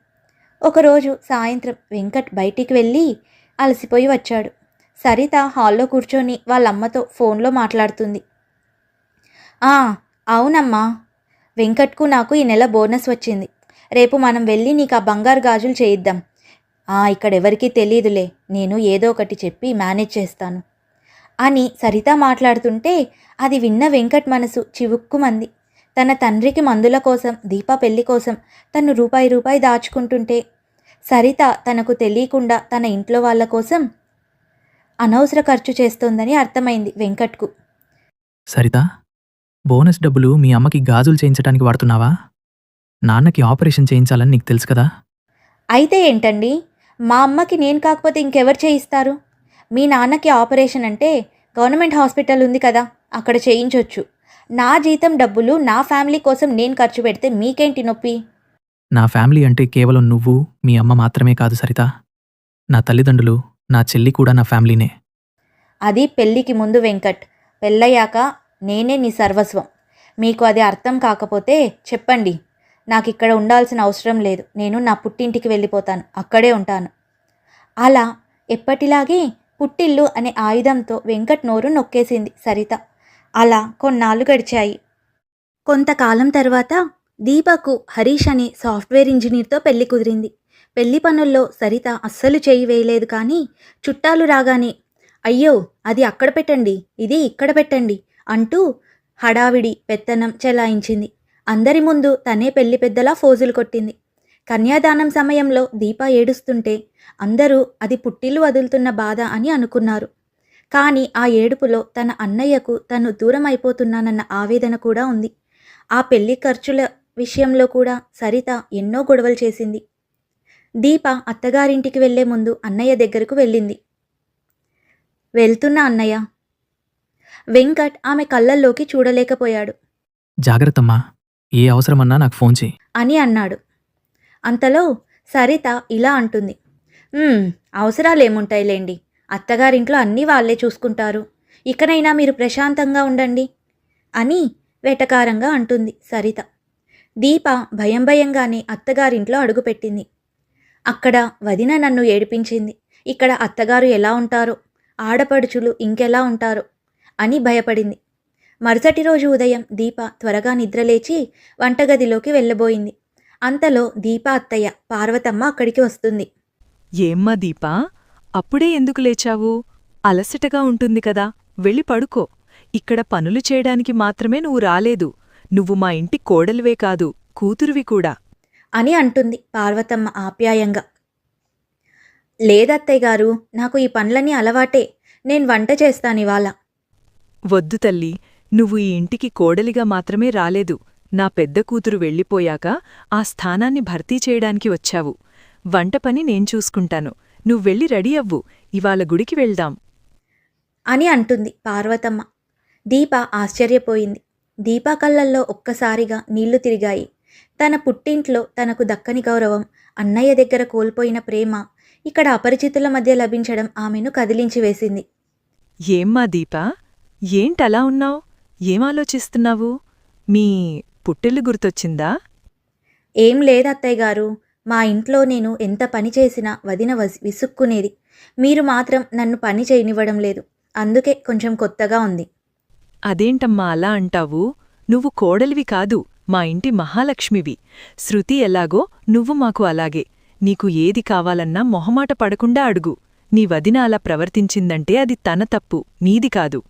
ఒకరోజు సాయంత్రం వెంకట్ బయటికి వెళ్ళి అలసిపోయి వచ్చాడు. సరిత హాల్లో కూర్చొని వాళ్ళమ్మతో ఫోన్లో మాట్లాడుతుంది. అవునమ్మా, వెంకట్కు నాకు ఈ నెల బోనస్ వచ్చింది. రేపు మనం వెళ్ళి నీకు ఆ బంగారు గాజులు చేయిద్దాం. ఇక్కడెవరికీ తెలీదులే, నేను ఏదో ఒకటి చెప్పి మేనేజ్ చేస్తాను అని సరిత మాట్లాడుతుంటే అది విన్న వెంకట్ మనసు చివుక్కుమంది. తన తండ్రికి మందుల కోసం, దీప పెళ్లి కోసం తను రూపాయి దాచుకుంటుంటే సరిత తనకు తెలియకుండా తన ఇంట్లో వాళ్ళ కోసం అనవసర ఖర్చు చేస్తోందని అర్థమైంది వెంకట్కు. సరిత, బోనస్ డబ్బులు మీ అమ్మకి గాజులు చేయించడానికి వాడుతున్నావా? నాన్నకి ఆపరేషన్ చేయించాలని నీకు తెలుసు కదా. అయితే ఏంటండి, మా అమ్మకి నేను కాకపోతే ఇంకెవరు చేయిస్తారు? మీ నాన్నకి ఆపరేషన్ అంటే గవర్నమెంట్ హాస్పిటల్ ఉంది కదా, అక్కడ చేయించొచ్చు. నా జీతం డబ్బులు నా ఫ్యామిలీ కోసం నేను ఖర్చు పెడితే మీకేంటి నొప్పి? నా ఫ్యామిలీ అంటే కేవలం నువ్వు, మీ అమ్మ మాత్రమే కాదు సరిత. నా తల్లిదండ్రులు, నా చెల్లి కూడా నా ఫ్యామిలీనే. అది పెళ్ళికి ముందు వెంకట్, పెళ్ళయ్యాక నేనే నీ సర్వస్వం. మీకు అది అర్థం కాకపోతే చెప్పండి, నాకు ఇక్కడ ఉండాల్సిన అవసరం లేదు. నేను నా పుట్టింటికి వెళ్ళిపోతాను, అక్కడే ఉంటాను. అలా ఎప్పటిలాగే పుట్టిల్లు అనే ఆయుధంతో వెంకట్ నోరు నొక్కేసింది సరిత. అలా కొన్నాళ్ళు గడిచాయి. కొంతకాలం తర్వాత దీపకు హరీష్ అనే సాఫ్ట్వేర్ ఇంజనీర్తో పెళ్లి కుదిరింది. పెళ్లి పనుల్లో సరిత అస్సలు చేయి వేయలేదు. కానీ చుట్టాలు రాగానే, అయ్యో అది అక్కడ పెట్టండి, ఇది ఇక్కడ పెట్టండి అంటూ హడావిడి పెత్తనం చెలాయించింది. అందరి ముందు తనే పెళ్లి పెద్దలా ఫోజులు కొట్టింది. కన్యాదానం సమయంలో దీప ఏడుస్తుంటే అందరూ అది పుట్టిల్లు వదులుతున్న బాధ అని అనుకున్నారు. కానీ ఆ ఏడుపులో తన అన్నయ్యకు తను దూరం అయిపోతున్నానన్న ఆవేదన కూడా ఉంది. ఆ పెళ్లి ఖర్చుల విషయంలో కూడా సరిత ఎన్నో గొడవలు చేసింది. దీప అత్తగారింటికి వెళ్లే ముందు అన్నయ్య దగ్గరకు వెళ్ళింది. వెళ్తున్నా అన్నయ్య. వెంకట్ ఆమె కళ్ళల్లోకి చూడలేకపోయాడు. జాగ్రత్తమ్మా, ఏ అవసరమన్నా నాకు ఫోన్ చేయి అని అన్నాడు. అంతలో సరిత ఇలా అంటుంది, అవసరాలేముంటాయిలేండి, అత్తగారింట్లో అన్నీ వాళ్ళే చూసుకుంటారు, ఇకనైనా మీరు ప్రశాంతంగా ఉండండి అని వెటకారంగా అంటుంది సరిత. దీప భయంగానే అత్తగారింట్లో అడుగుపెట్టింది. అక్కడ వదిన నన్ను ఏడిపించింది, ఇక్కడ అత్తగారు ఎలా ఉంటారో, ఆడపడుచులు ఇంకెలా ఉంటారో అని భయపడింది. మరుసటి రోజు ఉదయం దీప త్వరగా నిద్రలేచి వంటగదిలోకి వెళ్ళబోయింది. అంతలో దీప అత్తయ్య పార్వతమ్మ అక్కడికి వస్తుంది. ఏమ్మా దీపా, అప్పుడే ఎందుకు లేచావు? అలసటగా ఉంటుంది కదా, వెళ్ళి పడుకో. ఇక్కడ పనులు చేయడానికి మాత్రమే నువ్వు రాలేదు, నువ్వు మా ఇంటి కోడలివే కాదు, కూతురువి కూడా అని అంటుంది పార్వతమ్మ ఆప్యాయంగా. లేదత్తయ్యగారు, నాకు ఈ పనులన్నీ అలవాటే, నేను వంట చేస్తానివాళ. వద్దు తల్లి, నువ్వు ఈ ఇంటికి కోడలిగా మాత్రమే రాలేదు, నా పెద్ద కూతురు వెళ్ళిపోయాక ఆ స్థానాన్ని భర్తీ చేయడానికి వచ్చావు. వంట పని నేను చూసుకుంటాను, నువ్వెళ్ళి రెడీ అవ్వు, ఇవాళ గుడికి వెళ్దాం అని అంటుంది పార్వతమ్మ. దీప ఆశ్చర్యపోయింది. దీపా కళ్ళల్లో ఒక్కసారిగా నీళ్లు తిరిగాయి. తన పుట్టింట్లో తనకు దక్కని గౌరవం, అన్నయ్య దగ్గర కోల్పోయిన ప్రేమ ఇక్కడ అపరిచితుల మధ్య లభించడం ఆమెను కదిలించి వేసింది. ఏమ్మా దీపా, ఏంటలా ఉన్నావ్? ఏమాలోచిస్తున్నావు? మీ పుట్టిల్లు గుర్తొచ్చిందా? ఏం లేదు అత్తయ్య గారు, మా ఇంట్లో నేను ఎంత పని చేసినా వదిన విసుక్కునేది. మీరు మాత్రం నన్ను పని చేయనివ్వడం లేదు. అందుకే కొంచెం కొత్తగా ఉంది. అదేంటమ్మా అలా అంటావు? నువ్వు కోడలివి కాదు, మా ఇంటి మహాలక్ష్మివి. శృతి ఎలాగో నువ్వు మాకు అలాగే. నీకు ఏది కావాలన్నా మొహమాట పడకుండా అడుగు. నీ వదిన అలా ప్రవర్తించిందంటే అది తన తప్పు, నీది కాదు.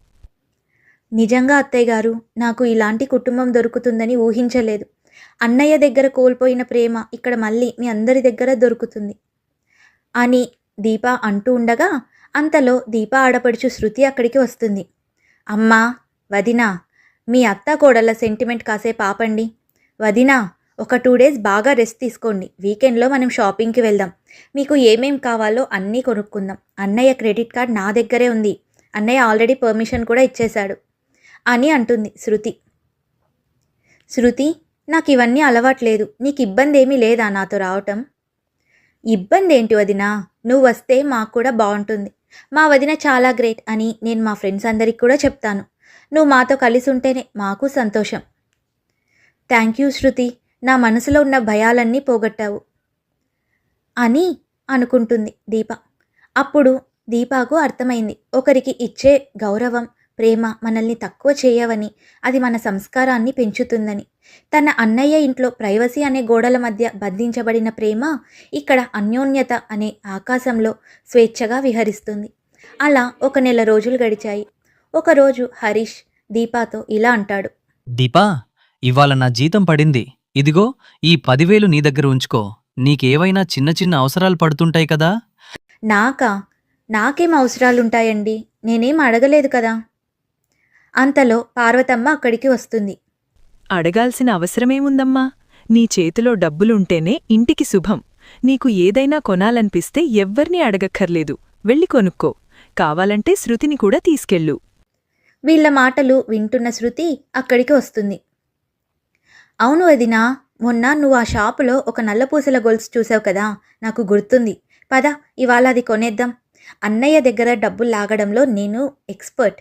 నిజంగా అత్తయ్య గారు, నాకు ఇలాంటి కుటుంబం దొరుకుతుందని ఊహించలేదు. అన్నయ్య దగ్గర కోల్పోయిన ప్రేమ ఇక్కడ మళ్ళీ మీ అందరి దగ్గర దొరుకుతుంది అని దీప అంటూ ఉండగా అంతలో దీప ఆడపడుచు శృతి అక్కడికి వస్తుంది. అమ్మా, వదినా, మీ అత్త కోడళ్ళ సెంటిమెంట్ కాసేపు ఆపండి. వదినా, ఒక 2 డేస్ బాగా రెస్ట్ తీసుకోండి. వీకెండ్లో మనం షాపింగ్కి వెళ్దాం. మీకు ఏమేం కావాలో అన్నీ కొనుక్కుందాం. అన్నయ్య క్రెడిట్ కార్డ్ నా దగ్గరే ఉంది. అన్నయ్య ఆల్రెడీ పర్మిషన్ కూడా ఇచ్చేశాడు అని అంటుంది శృతి. శృతి, నాకు ఇవన్నీ అలవాట్లేదు. నీకు ఇబ్బంది ఏమీ లేదా నాతో రావటం? ఇబ్బంది ఏంటి వదినా, నువ్వు వస్తే మాకు కూడా బాగుంటుంది. మా వదిన చాలా గ్రేట్ అని నేను మా ఫ్రెండ్స్ అందరికి కూడా చెప్తాను. నువ్వు మాతో కలిసి ఉంటేనే మాకు సంతోషం. థ్యాంక్ యూ శృతి, నా మనసులో ఉన్న భయాలన్నీ పోగొట్టావు అని అనుకుంటుంది దీప. అప్పుడు దీపాకు అర్థమైంది, ఒకరికి ఇచ్చే గౌరవం, ప్రేమ మనల్ని తక్కువ చేయవని, అది మన సంస్కారాన్ని పెంచుతుందని. తన అన్నయ్య ఇంట్లో ప్రైవసీ అనే గోడల మధ్య బంధించబడిన ప్రేమ ఇక్కడ అన్యోన్యత అనే ఆకాశంలో స్వేచ్ఛగా విహరిస్తుంది. అలా 1 నెల రోజులు గడిచాయి. ఒకరోజు హరీష్ దీపాతో ఇలా అంటాడు. దీపా, ఇవాళ నా జీతం పడింది. ఇదిగో ఈ 10,000 నీ దగ్గర ఉంచుకో. నీకేవైనా చిన్న చిన్న అవసరాలు పడుతుంటాయి కదా. నాకేం అవసరాలుంటాయండి, నేనేం అడగలేదు కదా. అంతలో పార్వతమ్మ అక్కడికి వస్తుంది. అడగాల్సిన అవసరమేముందమ్మా? నీ చేతిలో డబ్బులుంటేనే ఇంటికి శుభం. నీకు ఏదైనా కొనాలనిపిస్తే ఎవ్వర్నీ అడగక్కర్లేదు, వెళ్ళి కొనుక్కో. కావాలంటే శృతిని కూడా తీసుకెళ్ళు. వీళ్ళ మాటలు వింటున్న శృతి అక్కడికి వస్తుంది. అవును వదినా, మొన్న నువ్వు ఆ షాపులో ఒక నల్లపూసల గొలుసు చూసావు కదా, నాకు గుర్తుంది. పద, ఇవాళ అది కొనేద్దాం. అన్నయ్య దగ్గర డబ్బులు లాగడంలో నేను ఎక్స్పర్ట్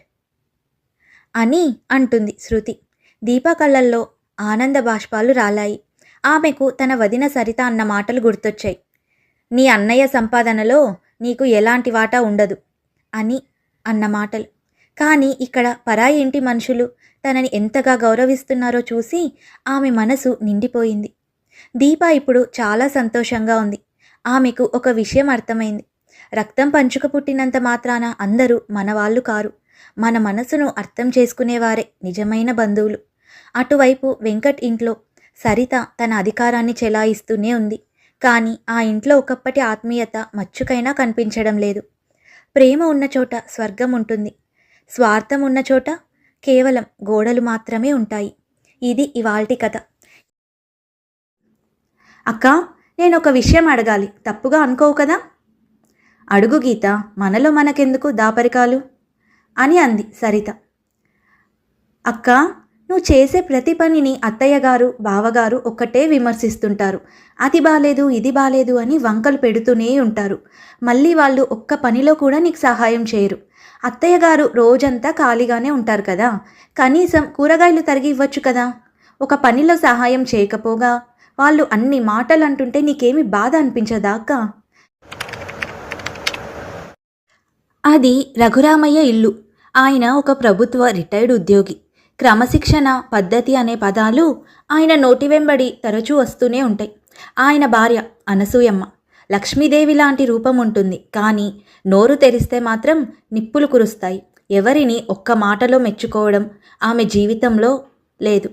అని అంటుంది శృతి. దీప కళ్ళల్లో ఆనంద బాష్పాలు రాలాయి. ఆమెకు తన వదిన సరిత అన్న మాటలు గుర్తొచ్చాయి. నీ అన్నయ్య సంపాదనలో నీకు ఎలాంటి వాటా ఉండదు అని అన్న మాటలు. కానీ ఇక్కడ పరాయి ఇంటి మనుషులు తనని ఎంతగా గౌరవిస్తున్నారో చూసి ఆమె మనసు నిండిపోయింది. దీప ఇప్పుడు చాలా సంతోషంగా ఉంది. ఆమెకు ఒక విషయం అర్థమైంది. రక్తం పంచుకు పుట్టినంత మాత్రాన అందరూ మనవాళ్ళు కారు. మన మనసును అర్థం చేసుకునేవారే నిజమైన బంధువులు. అటువైపు వెంకట్ ఇంట్లో సరిత తన అధికారాన్ని చెలాయిస్తూనే ఉంది. కానీ ఆ ఇంట్లో ఒకప్పటి ఆత్మీయత మచ్చుకైనా కనిపించడం లేదు. ప్రేమ ఉన్న చోట స్వర్గం ఉంటుంది. స్వార్థం ఉన్న చోట కేవలం గోడలు మాత్రమే ఉంటాయి. ఇది ఇవాల్టి కథ. అక్క, నేను ఒక విషయం అడగాలి, తప్పుగా అనుకోవు కదా? అడుగు గీత, మనలో మనకెందుకు దాపరికాలు అని అంది సరిత. అక్క, నువ్వు చేసే ప్రతి పనిని అత్తయ్య గారు, బావగారు ఒక్కటే విమర్శిస్తుంటారు. అది బాలేదు, ఇది బాలేదు అని వంకలు పెడుతూనే ఉంటారు. మళ్ళీ వాళ్ళు ఒక్క పనిలో కూడా నీకు సహాయం చేయరు. అత్తయ్య గారు రోజంతా ఖాళీగానే ఉంటారు కదా, కనీసం కూరగాయలు తరిగి ఇవ్వచ్చు కదా. ఒక పనిలో సహాయం చేయకపోగా వాళ్ళు అన్ని మాటలు అంటుంటే నీకేమి బాధ అనిపించదా అక్క? అది రఘురామయ్య ఇల్లు. ఆయన ఒక ప్రభుత్వ రిటైర్డ్ ఉద్యోగి. క్రమశిక్షణ, పద్ధతి అనే పదాలు ఆయన నోటి వెంబడి తరచూ వస్తూనే ఉంటాయి. ఆయన భార్య అనసూయమ్మ లక్ష్మీదేవి లాంటి రూపం ఉంటుంది, కానీ నోరు తెరిస్తే మాత్రం నిప్పులు కురుస్తాయి. ఎవరిని ఒక్క మాటలో మెచ్చుకోవడం ఆమె జీవితంలో లేదు.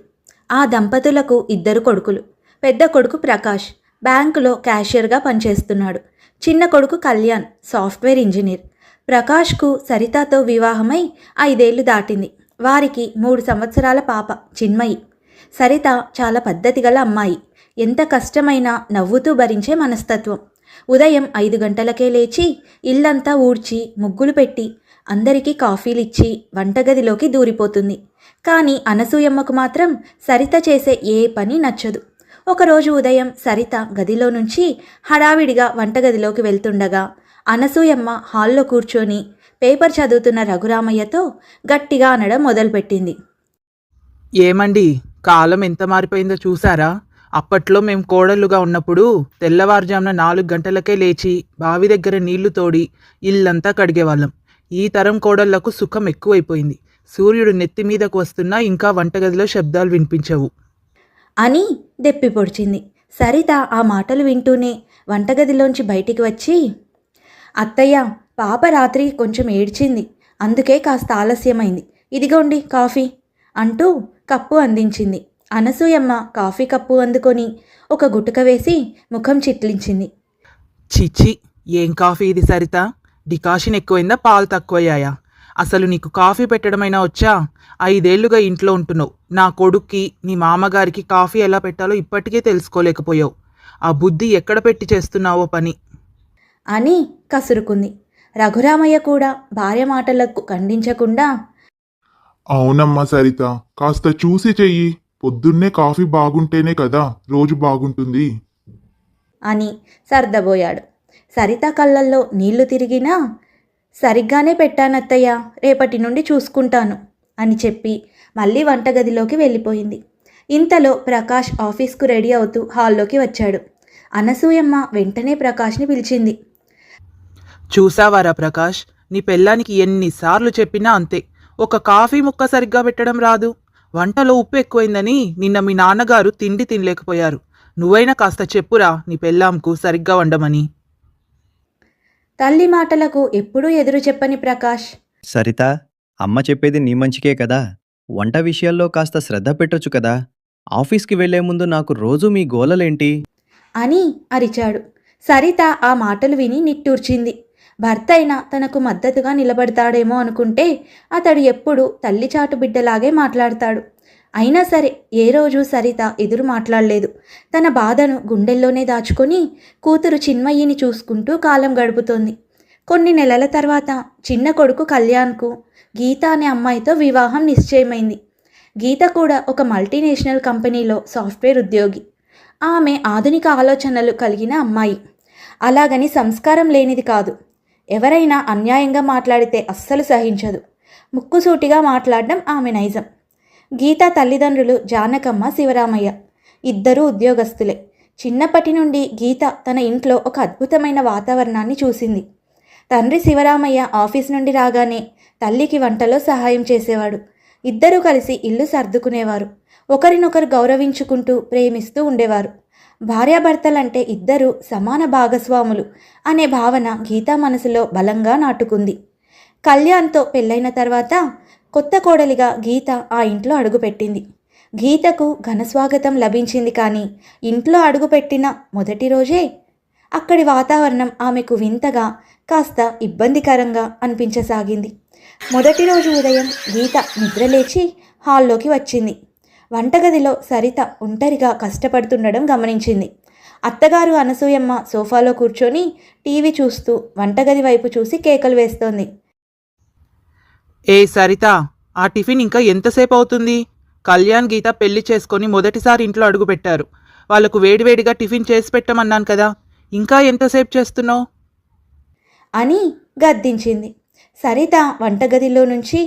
ఆ దంపతులకు 2 కొడుకులు. పెద్ద కొడుకు ప్రకాష్ బ్యాంకులో క్యాషియర్గా పనిచేస్తున్నాడు. చిన్న కొడుకు కళ్యాణ్ సాఫ్ట్వేర్ ఇంజనీర్. ప్రకాష్కు సరితతో వివాహమై 5 ఏళ్లు దాటింది. వారికి 3 సంవత్సరాల పాప చిన్మయి. సరిత చాలా పద్ధతిగల అమ్మాయి. ఎంత కష్టమైనా నవ్వుతూ భరించే మనస్తత్వం. ఉదయం 5 గంటలకే లేచి ఇల్లంతా ఊడ్చి ముగ్గులు పెట్టి అందరికీ కాఫీలిచ్చి వంటగదిలోకి దూరిపోతుంది. కానీ అనసూయమ్మకు మాత్రం సరిత చేసే ఏ పని నచ్చదు. ఒకరోజు ఉదయం సరిత గదిలో నుంచి హడావిడిగా వంటగదిలోకి వెళ్తుండగా అనసూయమ్మ హాల్లో కూర్చొని పేపర్ చదువుతున్న రఘురామయ్యతో గట్టిగా అనడం మొదలుపెట్టింది. ఏమండి, కాలం ఎంత మారిపోయిందో చూసారా? అప్పట్లో మేం కోడళ్ళుగా ఉన్నప్పుడు తెల్లవారుజామున 4 గంటలకే లేచి బావి దగ్గర నీళ్లు తోడి ఇల్లంతా కడిగేవాళ్ళం. ఈ తరం కోడళ్లకు సుఖం ఎక్కువైపోయింది. సూర్యుడు నెత్తి మీదకు వస్తున్నా ఇంకా వంటగదిలో శబ్దాలు వినిపించవు అని దెప్పి పొడిచింది. సరిత ఆ మాటలు వింటూనే వంటగదిలోంచి బయటికి వచ్చి, అత్తయ్య, పాప రాత్రి కొంచెం ఏడ్చింది, అందుకే కాస్త ఆలస్యమైంది, ఇదిగోండి కాఫీ అంటూ కప్పు అందించింది. అనసూయమ్మ కాఫీ కప్పు అందుకొని ఒక గుటక వేసి ముఖం చిట్లించింది. చిచి, ఏం కాఫీ ఇది సరిత? డికాషన్ ఎక్కువైందా, పాలు తక్కువయ్యాయా? అసలు నీకు కాఫీ పెట్టడమైనా వచ్చా? 5 ఏళ్లుగా ఇంట్లో ఉంటున్నావు. నా కొడుక్కి, నీ మామగారికి కాఫీ ఎలా పెట్టాలో ఇప్పటికే తెలుసుకోలేకపోయావు. ఆ బుద్ధి ఎక్కడ పెట్టి చేస్తున్నావో పని అని కసురుకుంది. రఘురామయ్య కూడా భార్య మాటలకు ఖండించకుండా, అవునమ్మా సరిత, కాస్త చూసి చెయ్యి. పొద్దున్నే కాఫీ బాగుంటేనే కదా రోజు బాగుంటుంది అని సర్దబోయాడు. సరిత కళ్ళల్లో నీళ్లు తిరిగినా, సరిగ్గానే పెట్టానత్తయ్య, రేపటి నుండి చూసుకుంటాను అని చెప్పి మళ్ళీ వంటగదిలోకి వెళ్ళిపోయింది. ఇంతలో ప్రకాష్ ఆఫీస్కు రెడీ అవుతూ హాల్లోకి వచ్చాడు. అనసూయమ్మ వెంటనే ప్రకాష్ని పిలిచింది. చూసావారా ప్రకాష్, నీ పెళ్ళానికి ఎన్నిసార్లు చెప్పినా అంతే, ఒక కాఫీ ముక్క సరిగ్గా పెట్టడం రాదు. వంటలో ఉప్పు ఎక్కువైందని నిన్న మీ నాన్నగారు తిండి తినలేకపోయారు. నువ్వైనా కాస్త చెప్పురా నీ పెళ్ళాంకు సరిగ్గా వండమని. తల్లి మాటలకు ఎప్పుడూ ఎదురు చెప్పని ప్రకాష్, సరిత, అమ్మ చెప్పేది నీ మంచికే కదా, వంట విషయాల్లో కాస్త శ్రద్ధ పెట్టొచ్చు కదా. ఆఫీస్కి వెళ్లే ముందు నాకు రోజూ మీ గోలలేంటి అని అరిచాడు. సరిత ఆ మాటలు విని నిట్టూర్చింది. భర్త అయినా తనకు మద్దతుగా నిలబడతాడేమో అనుకుంటే అతడు ఎప్పుడూ తల్లిచాటు బిడ్డలాగే మాట్లాడతాడు. అయినా సరే ఏ రోజు సరిత ఎదురు మాట్లాడలేదు. తన బాధను గుండెల్లోనే దాచుకొని కూతురు చిన్మయ్యిని చూసుకుంటూ కాలం గడుపుతోంది. కొన్ని నెలల తర్వాత చిన్న కొడుకు కళ్యాణ్కు గీత అనే అమ్మాయితో వివాహం నిశ్చయమైంది. గీత కూడా ఒక మల్టీనేషనల్ కంపెనీలో సాఫ్ట్వేర్ ఉద్యోగి. ఆమె ఆధునిక ఆలోచనలు కలిగిన అమ్మాయి. అలాగని సంస్కారం లేనిది కాదు. ఎవరైనా అన్యాయంగా మాట్లాడితే అస్సలు సహించదు. ముక్కుసూటిగా మాట్లాడడం ఆమె నైజం. గీత తల్లిదండ్రులు జానకమ్మ, శివరామయ్య. ఇద్దరూ ఉద్యోగస్తులే. చిన్నప్పటి నుండి గీత తన ఇంట్లో ఒక అద్భుతమైన వాతావరణాన్ని చూసింది. తండ్రి శివరామయ్య ఆఫీస్ నుండి రాగానే తల్లికి వంటలో సహాయం చేసేవాడు. ఇద్దరూ కలిసి ఇల్లు సర్దుకునేవారు. ఒకరినొకరు గౌరవించుకుంటూ ప్రేమిస్తూ ఉండేవారు. భార్యాభర్తలంటే ఇద్దరూ సమాన భాగస్వాములు అనే భావన గీతా మనసులో బలంగా నాటుకుంది. కళ్యాణ్తో పెళ్ళైన తర్వాత కొత్త కోడలిగా గీత ఆ ఇంట్లో అడుగుపెట్టింది. గీతకు ఘనస్వాగతం లభించింది. కానీ ఇంట్లో అడుగుపెట్టిన మొదటి రోజే అక్కడి వాతావరణం ఆమెకు వింతగా, కాస్త ఇబ్బందికరంగా అనిపించసాగింది. మొదటి రోజు ఉదయం గీత నిద్రలేచి హాల్లోకి వచ్చింది. వంటగదిలో సరిత ఒంటరిగా కష్టపడుతుండడం గమనించింది. అత్తగారు అనసూయమ్మ సోఫాలో కూర్చొని టీవీ చూస్తూ వంటగది వైపు చూసి కేకలు వేస్తోంది. ఏ సరిత, ఆ టిఫిన్ ఇంకా ఎంతసేపు అవుతుంది? కళ్యాణ్, గీత పెళ్లి చేసుకొని మొదటిసారి ఇంట్లో అడుగుపెట్టారు. వాళ్లకు వేడివేడిగా టిఫిన్ చేసి పెట్టమన్నాను కదా, ఇంకా ఎంతసేపు చేస్తున్నావు అని గద్దించింది. సరిత వంటగదిలో నుంచి,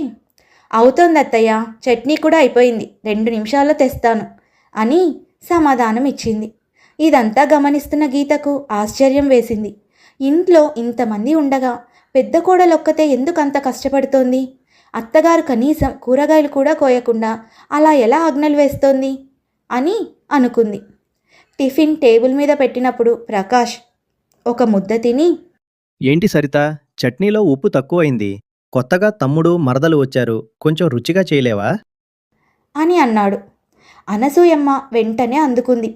అవుతోంది అత్తయ్య, చట్నీ కూడా అయిపోయింది, 2 నిమిషాల్లో తెస్తాను అని సమాధానం ఇచ్చింది. ఇదంతా గమనిస్తున్న గీతకు ఆశ్చర్యం వేసింది. ఇంట్లో ఇంతమంది ఉండగా పెద్ద కోడలొక్కతే ఎందుకంత కష్టపడుతోంది? అత్తగారు కనీసం కూరగాయలు కూడా కోయకుండా అలా ఎలా ఆజ్ఞలు వేస్తోంది అని అనుకుంది. టిఫిన్ టేబుల్ మీద పెట్టినప్పుడు ప్రకాష్ ఒక ముద్ద తిని, ఏంటి సరిత, చట్నీలో ఉప్పు తక్కువైంది, కొత్తగా తమ్ముడు మరదలు వచ్చారు, కొంచెం రుచిగా చేయలేవా అని అన్నాడు. అనసూయమ్మ వెంటనే అందుకుంది.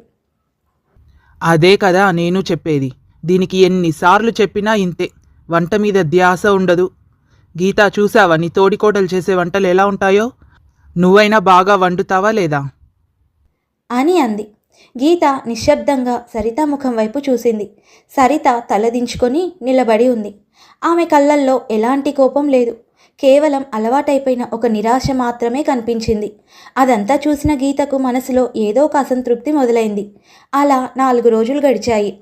అదే కదా నేను చెప్పేది, దీనికి ఎన్నిసార్లు చెప్పినా ఇంతే, వంట మీద ధ్యాస ఉండదు. గీత, చూసావా నీ తోడికోడలు చేసే వంటలు ఎలా ఉంటాయో? నువ్వైనా బాగా వండుతావా లేదా అని అంది. గీత నిశ్శబ్దంగా సరిత ముఖం వైపు చూసింది. సరిత తలదించుకొని నిలబడి ఉంది. ఆమె కళ్ళల్లో ఎలాంటి కోపం లేదు. కేవలం అలవాటైపోయిన ఒక నిరాశ మాత్రమే కనిపించింది. అదంతా చూసిన గీతకు మనసులో ఏదో ఒక అసంతృప్తి మొదలైంది. అలా 4 రోజులు గడిచాయి.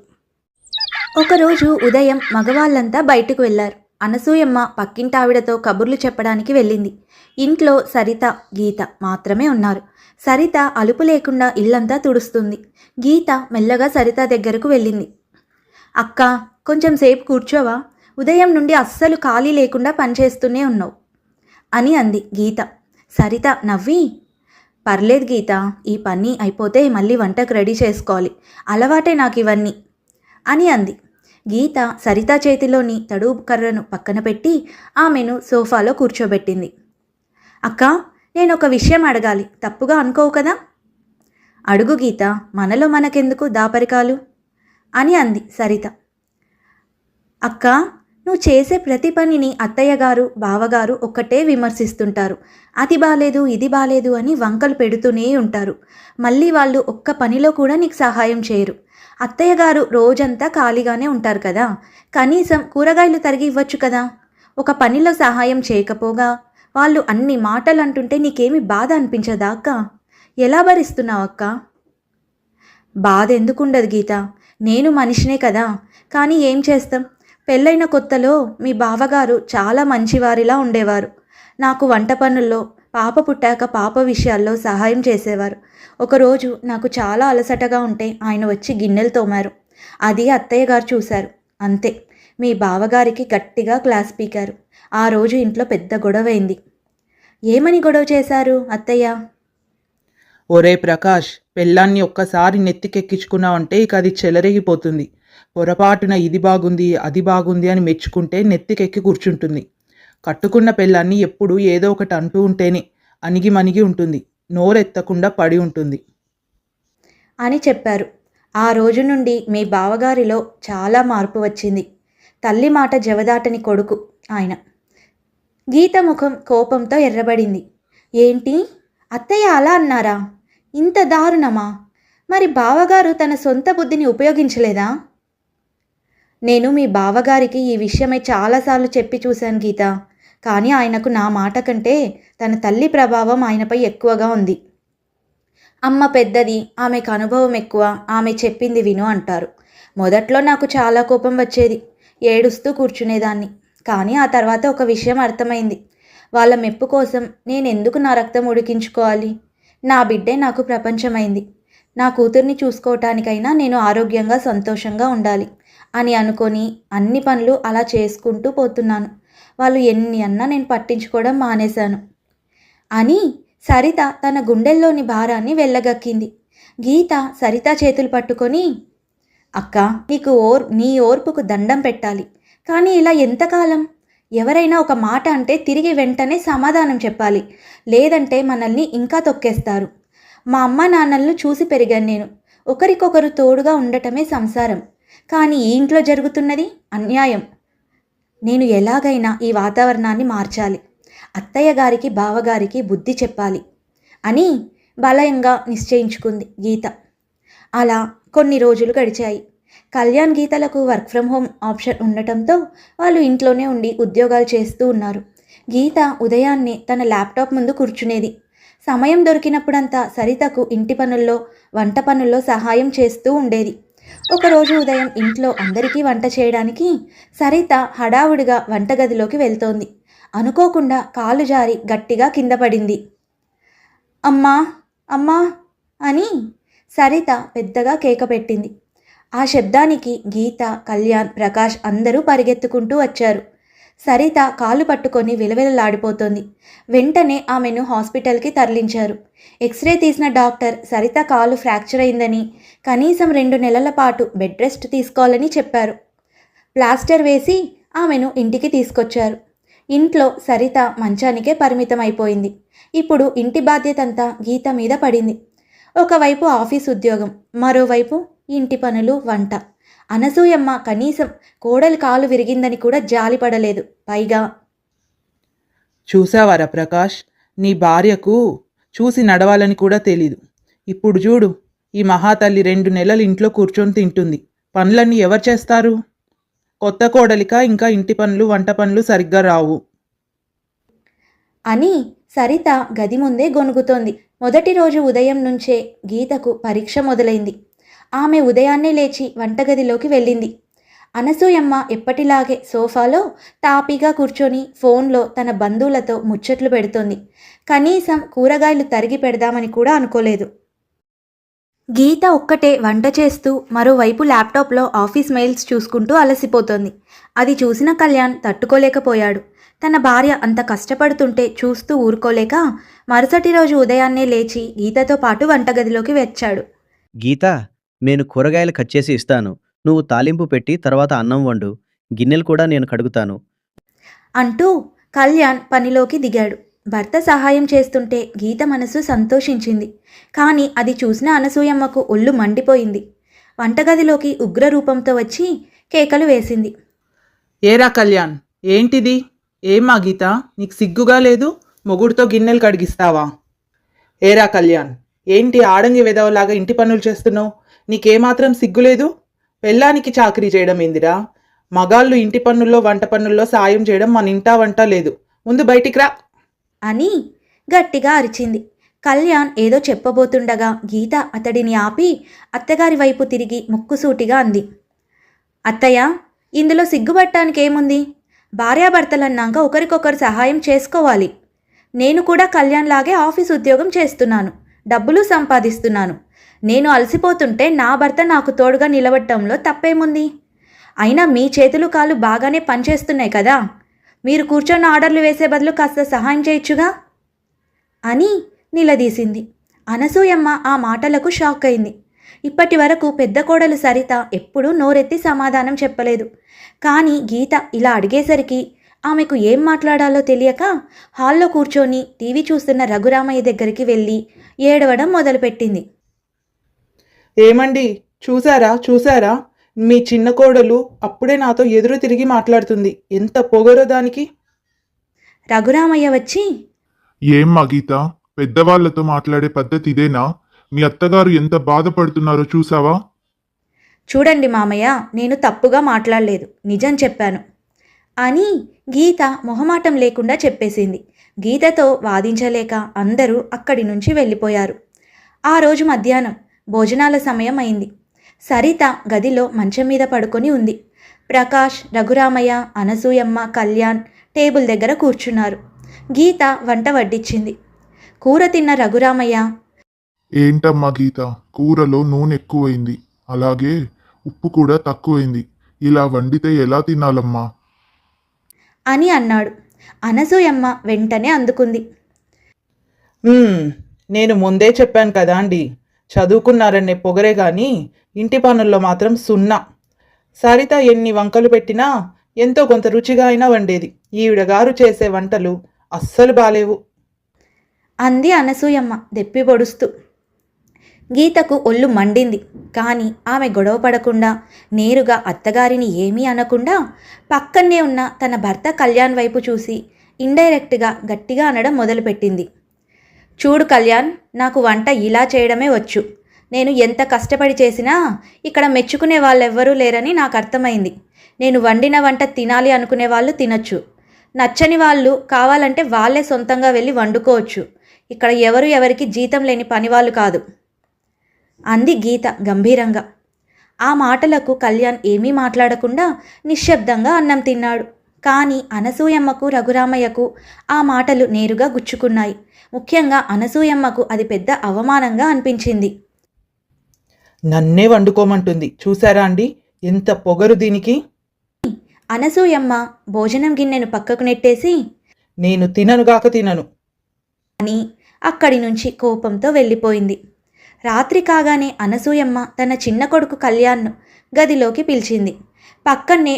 ఒకరోజు ఉదయం మగవాళ్ళంతా బయటకు వెళ్లారు. అనసూయమ్మ పక్కింటావిడతో కబుర్లు చెప్పడానికి వెళ్ళింది. ఇంట్లో సరిత, గీత మాత్రమే ఉన్నారు. సరిత అలుపు లేకుండా ఇల్లంతా తుడుస్తుంది. గీత మెల్లగా సరిత దగ్గరకు వెళ్ళింది. అక్క, కొంచెం సేపు కూర్చోవా? ఉదయం నుండి అస్సలు ఖాళీ లేకుండా పనిచేస్తూనే ఉన్నావు అని అంది గీత. సరిత నవ్వి, పర్లేదు గీత, ఈ పని అయిపోతే మళ్ళీ వంటకు రెడీ చేసుకోవాలి, అలవాటే నాకు ఇవన్నీ అని అంది. గీత సరిత చేతిలోని తడువు కర్రను పక్కన పెట్టి ఆమెను సోఫాలో కూర్చోబెట్టింది. అక్క, నేను ఒక విషయం అడగాలి, తప్పుగా అనుకోవు కదా? అడుగు గీత, మనలో మనకెందుకు దాపరికాలు అని అంది సరిత. అక్క, నువ్వు చేసే ప్రతి పనిని అత్తయ్యగారు, బావగారు ఒక్కటే విమర్శిస్తుంటారు. అది బాలేదు, ఇది బాలేదు అని వంకలు పెడుతూనే ఉంటారు. మళ్ళీ వాళ్ళు ఒక్క పనిలో కూడా నీకు సహాయం చేయరు. అత్తయ్యగారు రోజంతా ఖాళీగానే ఉంటారు కదా, కనీసం కూరగాయలు తరిగి ఇవ్వచ్చు కదా. ఒక పనిలో సహాయం చేయకపోగా వాళ్ళు అన్ని మాటలు అంటుంటే నీకేమి బాధ అనిపించదా అక్క? ఎలా భరిస్తున్నావు అక్క? బాధ ఎందుకుండదు గీత, నేను మనిషినే కదా. కానీ ఏం చేస్తాం, పెళ్ళైన కొత్తలో మీ బావగారు చాలా మంచివారిలా ఉండేవారు. నాకు వంట పనుల్లో, పాప పుట్టాక పాప విషయాల్లో సహాయం చేసేవారు. ఒకరోజు నాకు చాలా అలసటగా ఉంటే ఆయన వచ్చి గిన్నెలు తోమారు. అది అత్తయ్య గారు చూశారు. అంతే, మీ బావగారికి గట్టిగా క్లాస్ పీకారు. ఆ రోజు ఇంట్లో పెద్ద గొడవైంది. ఏమని గొడవ చేశారు అత్తయ్య? ఒరే ప్రకాష్, పెళ్ళాన్ని ఒక్కసారి నెత్తికెక్కించుకున్నావంటే ఇక అది చెలరేగిపోతుంది. పొరపాటున ఇది బాగుంది, అది బాగుంది అని మెచ్చుకుంటే నెత్తికెక్కి కూర్చుంటుంది. కట్టుకున్న పెళ్ళాన్ని ఎప్పుడూ ఏదో ఒకటి అంటూ ఉంటేనే అణిగి మణిగి ఉంటుంది, నోరెత్తకుండా పడి ఉంటుంది అని చెప్పారు. ఆ రోజు నుండి మీ బావగారిలో చాలా మార్పు వచ్చింది. తల్లి మాట జవదాటని కొడుకు ఆయన. గీత ముఖం కోపంతో ఎర్రబడింది. ఏంటి, అత్తయ్య అలా అన్నారా? ఇంత దారుణమా? మరి బావగారు తన సొంత బుద్ధిని ఉపయోగించలేదా? నేను మీ బావగారికి ఈ విషయమై చాలాసార్లు చెప్పి చూశాను గీత, కానీ ఆయనకు నా మాట కంటే తన తల్లి ప్రభావం ఆయనపై ఎక్కువగా ఉంది. అమ్మ పెద్దది, ఆమెకు అనుభవం ఎక్కువ, ఆమె చెప్పింది విను అంటారు. మొదట్లో నాకు చాలా కోపం వచ్చేది, ఏడుస్తూ కూర్చునేదాన్ని. కానీ ఆ తర్వాత ఒక విషయం అర్థమైంది. వాళ్ళ మెప్పు కోసం నేనెందుకు నా రక్తం ఉడికించుకోవాలి? నా బిడ్డే నాకు ప్రపంచమైంది. నా కూతుర్ని చూసుకోవటానికైనా నేను ఆరోగ్యంగా, సంతోషంగా ఉండాలి అని అనుకొని అన్ని పనులు అలా చేసుకుంటూ పోతున్నాను. వాళ్ళు ఎన్ని అన్నా నేను పట్టించుకోవడం మానేశాను అని సరిత తన గుండెల్లోని భారాన్ని వెళ్ళగక్కింది. గీత సరిత చేతులు పట్టుకొని, అక్క, నీ ఓర్పుకు దండం పెట్టాలి. కానీ ఇలా ఎంతకాలం? ఎవరైనా ఒక మాట అంటే తిరిగి వెంటనే సమాధానం చెప్పాలి, లేదంటే మనల్ని ఇంకా తొక్కేస్తారు. మా అమ్మ నాన్నలను చూసి పెరిగాను నేను. ఒకరికొకరు తోడుగా ఉండటమే సంసారం. కానీ ఈ ఇంట్లో జరుగుతున్నది అన్యాయం. నేను ఎలాగైనా ఈ వాతావరణాన్ని మార్చాలి, అత్తయ్య గారికి, బావగారికి బుద్ధి చెప్పాలి అని బలంగా నిశ్చయించుకుంది గీత. అలా కొన్ని రోజులు గడిచాయి. కళ్యాణ్, గీతలకు వర్క్ ఫ్రమ్ హోమ్ ఆప్షన్ ఉండటంతో వాళ్ళు ఇంట్లోనే ఉండి ఉద్యోగాలు చేస్తూ ఉన్నారు. గీత ఉదయాన్నే తన ల్యాప్టాప్ ముందు కూర్చునేది. సమయం దొరికినప్పుడంతా సరితకు ఇంటి పనుల్లో, వంట పనుల్లో సహాయం చేస్తూ ఉండేది. ఒకరోజు ఉదయం ఇంట్లో అందరికీ వంట చేయడానికి సరిత హడావుడిగా వంటగదిలోకి వెళ్తోంది. అనుకోకుండా కాలు జారి గట్టిగా కింద పడింది. అమ్మా, అమ్మా అని సరిత పెద్దగా కేక పెట్టింది. ఆ శబ్దానికి గీత, కళ్యాణ్, ప్రకాష్ అందరూ పరిగెత్తుకుంటూ వచ్చారు. సరిత కాలు పట్టుకొని విలవిలలాడిపోతోంది. వెంటనే ఆమెను హాస్పిటల్కి తరలించారు. ఎక్స్రే తీసిన డాక్టర్ సరిత కాలు ఫ్రాక్చర్ అయిందని, కనీసం 2 నెలల పాటు బెడ్ రెస్ట్ తీసుకోవాలని చెప్పారు. ప్లాస్టర్ వేసి ఆమెను ఇంటికి తీసుకొచ్చారు. ఇంట్లో సరిత మంచానికే పరిమితం అయిపోయింది. ఇప్పుడు ఇంటి బాధ్యతంతా గీత మీద పడింది. ఒకవైపు ఆఫీస్ ఉద్యోగం, మరోవైపు ఇంటి పనులు, వంట. అనసూయమ్మ కనీసం కోడలి కాలు విరిగిందని కూడా జాలిపడలేదు. పైగా, చూసావారా ప్రకాష్, నీ భార్యకు చూసి నడవాలని కూడా తెలీదు. ఇప్పుడు చూడు, ఈ మహాతల్లి 2 నెలలు ఇంట్లో కూర్చొని తింటుంది. పనులన్నీ ఎవరు చేస్తారు? కొత్త కోడలిక ఇంకా ఇంటి పనులు, వంట పనులు సరిగ్గా రావు అని సరిత గది ముందే గొనుగుతోంది. మొదటి రోజు ఉదయం నుంచే గీతకు పరీక్ష మొదలైంది. ఆమె ఉదయాన్నే లేచి వంటగదిలోకి వెళ్ళింది. అనసూయమ్మ ఎప్పటిలాగే సోఫాలో తాపీగా కూర్చొని ఫోన్లో తన బంధువులతో ముచ్చట్లు పెడుతోంది. కనీసం కూరగాయలు తరిగి పెడదామని కూడా అనుకోలేదు. గీత ఒక్కటే వంట చేస్తూ మరోవైపు ల్యాప్టాప్లో ఆఫీస్ మెయిల్స్ చూసుకుంటూ అలసిపోతోంది. అది చూసిన కళ్యాణ్ తట్టుకోలేకపోయాడు. తన భార్య అంత కష్టపడుతుంటే చూస్తూ ఊరుకోలేక మరుసటి రోజు ఉదయాన్నే లేచి గీతతో పాటు వంటగదిలోకి వచ్చాడు. గీతా, నేను కూరగాయలు కట్ చేసి ఇస్తాను. నువ్వు తాలింపు పెట్టి తర్వాత అన్నం వండు. గిన్నెలు కూడా నేను కడుగుతాను అంటూ కళ్యాణ్ పనిలోకి దిగాడు. భర్త సహాయం చేస్తుంటే గీత మనసు సంతోషించింది. కానీ అది చూసిన అనసూయమ్మకు ఒళ్ళు మండిపోయింది. వంటగదిలోకి ఉగ్రరూపంతో వచ్చి కేకలు వేసింది. ఏరా కళ్యాణ్, ఏంటిది? ఏమ్మా గీత, నీకు సిగ్గుగా లేదు? మొగుడుతో గిన్నెలు కడిగిస్తావా? ఏరా కళ్యాణ్, ఏంటి ఆడంగి వెదవలాగా ఇంటి పనులు చేస్తున్నావు? నీకేమాత్రం సిగ్గులేదు? పెళ్ళానికి చాకరీ చేయడం ఏందిరా? మగాళ్ళు ఇంటి పన్నుల్లో వంట పన్నుల్లో సాయం చేయడం మన ఇంటా వంట లేదు. ముందు బయటికి రా అని గట్టిగా అరిచింది. కళ్యాణ్ ఏదో చెప్పబోతుండగా గీత అతడిని ఆపి అత్తగారి వైపు తిరిగి ముక్కుసూటిగా అంది. అత్తయ్య, ఇందులో సిగ్గుపడటానికి ఏముంది? భార్యాభర్తలన్నాక ఒకరికొకరు సహాయం చేసుకోవాలి. నేను కూడా కళ్యాణ్ లాగే ఆఫీస్ ఉద్యోగం చేస్తున్నాను, డబ్బులు సంపాదిస్తున్నాను. నేను అలసిపోతుంటే నా భర్త నాకు తోడుగా నిలబడటంలో తప్పేముంది? అయినా మీ చేతులు కాళ్ళు బాగానే పనిచేస్తున్నాయి కదా, మీరు కూర్చొని ఆర్డర్లు వేసే బదులు కాస్త సహాయం చేయొచ్చుగా అని నిలదీసింది. అనసూయమ్మ ఆ మాటలకు షాక్ అయింది. ఇప్పటి వరకు పెద్ద కోడలు సరిత ఎప్పుడూ నోరెత్తి సమాధానం చెప్పలేదు. కానీ గీత ఇలా అడిగేసరికి ఆమెకు ఏం మాట్లాడాలో తెలియక హాల్లో కూర్చొని టీవీ చూస్తున్న రఘురామయ్య దగ్గరికి వెళ్ళి ఏడవడం మొదలుపెట్టింది. ఏమండి, చూసారా మీ చిన్న కోడలు అప్పుడే నాతో ఎదురు తిరిగి మాట్లాడుతుంది. ఎంత పొగరో దానికి. రఘురామయ్య వచ్చి, ఏమ్మా గీత, పెద్దవాళ్లతో మాట్లాడే పద్ధతి ఇదేనా? మీ అత్తగారు ఎంత బాధపడుతున్నారో చూసావా? చూడండి మామయ్య, నేను తప్పుగా మాట్లాడలేదు, నిజం చెప్పాను అని గీత మొహమాటం లేకుండా చెప్పేసింది. గీతతో వాదించలేక అందరూ అక్కడి నుంచి వెళ్ళిపోయారు. ఆ రోజు మధ్యాహ్నం భోజనాల సమయం అయింది. సరిత గదిలో మంచం మీద పడుకొని ఉంది. ప్రకాష్, రఘురామయ్య, అనసూయమ్మ, కళ్యాణ్ టేబుల్ దగ్గర కూర్చున్నారు. గీత వంట వడ్డించింది. కూర తిన్న రఘురామయ్య, ఏంటమ్మా గీత, కూరలో నూనె ఎక్కువైంది, అలాగే ఉప్పు కూడా తక్కువైంది. ఇలా వండితే ఎలా తినాలమ్మా అని అన్నాడు. అనసూయమ్మ వెంటనే అందుకుంది. నేను ముందే చెప్పాను కదా అండి, చదువుకున్నారనే పొగరే గాని ఇంటి పనుల్లో మాత్రం సున్నా. సరిత ఎన్ని వంకలు పెట్టినా ఎంతో కొంత రుచిగా అయినా వండేది. ఈవిడగారు చేసే వంటలు అస్సలు బాలేవు అంది అనసూయమ్మ దెప్పి పొడుస్తూ. గీతకు ఒళ్ళు మండింది. కానీ ఆమె గొడవ పడకుండా నేరుగా అత్తగారిని ఏమీ అనకుండా పక్కనే ఉన్న తన భర్త కళ్యాణ్ వైపు చూసి ఇండైరెక్ట్గా గట్టిగా అనడం మొదలుపెట్టింది. చూడు కళ్యాణ్, నాకు వంట ఇలా చేయడమే వచ్చు. నేను ఎంత కష్టపడి చేసినా ఇక్కడ మెచ్చుకునే వాళ్ళెవ్వరూ లేరని నాకు అర్థమైంది. నేను వండిన వంట తినాలి అనుకునే వాళ్ళు తినొచ్చు, నచ్చని వాళ్ళు కావాలంటే వాళ్ళే సొంతంగా వెళ్ళి వండుకోవచ్చు. ఇక్కడ ఎవరు ఎవరికి జీతం లేని పనివాళ్ళు కాదు అంది గీత గంభీరంగా. ఆ మాటలకు కళ్యాణ్ ఏమీ మాట్లాడకుండా నిశ్శబ్దంగా అన్నం తిన్నాడు. కానీ అనసూయమ్మకు, రఘురామయ్యకు ఆ మాటలు నేరుగా గుచ్చుకున్నాయి. ముఖ్యంగా అనసూయమ్మకు అది పెద్ద అవమానంగా అనిపించింది. నన్నే వండుకోమంటుంది, చూసారా అండి ఎంత పొగరు దీనికి? అనసూయమ్మ భోజనం గిన్నెను పక్కకు నెట్టేసి, నేను తిననుగాక తినను అని అక్కడి నుంచి కోపంతో వెళ్ళిపోయింది. రాత్రి కాగానే అనసూయమ్మ తన చిన్న కొడుకు కళ్యాణ్ను గదిలోకి పిలిచింది. పక్కనే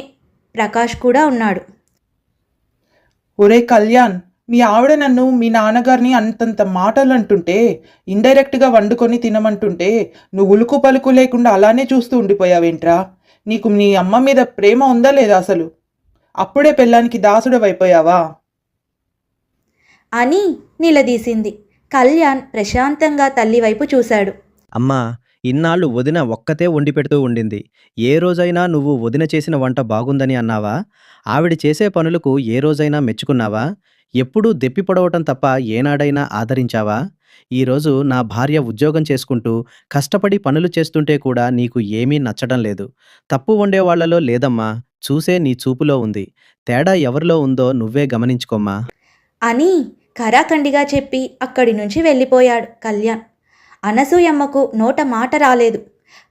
ప్రకాష్ కూడా ఉన్నాడు. ఒరే కళ్యాణ్, మీ ఆవిడ నన్ను మీ నాన్నగారిని అంతంత మాటలు అంటుంటే, ఇండైరెక్ట్గా వండుకొని తినమంటుంటే నువ్వు ఉలుకు పలుకు లేకుండా అలానే చూస్తూ ఉండిపోయావేంట్రా? నీకు నీ అమ్మ మీద ప్రేమ ఉందా లేదా అసలు? అప్పుడే పెళ్ళానికి దాసుడవైపోయావా అని నిలదీసింది. కళ్యాణ్ ప్రశాంతంగా తల్లి వైపు చూశాడు. అమ్మా, ఇన్నాళ్ళు వదిన ఒక్కతే వండి పెడుతూ ఉండింది. ఏ రోజైనా నువ్వు వదిన చేసిన వంట బాగుందని అన్నావా? ఆవిడ చేసే పనులకు ఏ రోజైనా మెచ్చుకున్నావా? ఎప్పుడూ దెప్పి పొడవటం తప్ప ఏనాడైనా ఆదరించావా? ఈరోజు నా భార్య ఉద్యోగం చేసుకుంటూ కష్టపడి పనులు చేస్తుంటే కూడా నీకు ఏమీ నచ్చడం లేదు. తప్పు వండేవాళ్లలో లేదమ్మా, చూసే నీ చూపులో ఉంది. తేడా ఎవరిలో ఉందో నువ్వే గమనించుకోమ్మా అని ఖరాఖండిగా చెప్పి అక్కడి నుంచి వెళ్ళిపోయాడు కళ్యాణ్. అనసూయమ్మకు నోట మాట రాలేదు.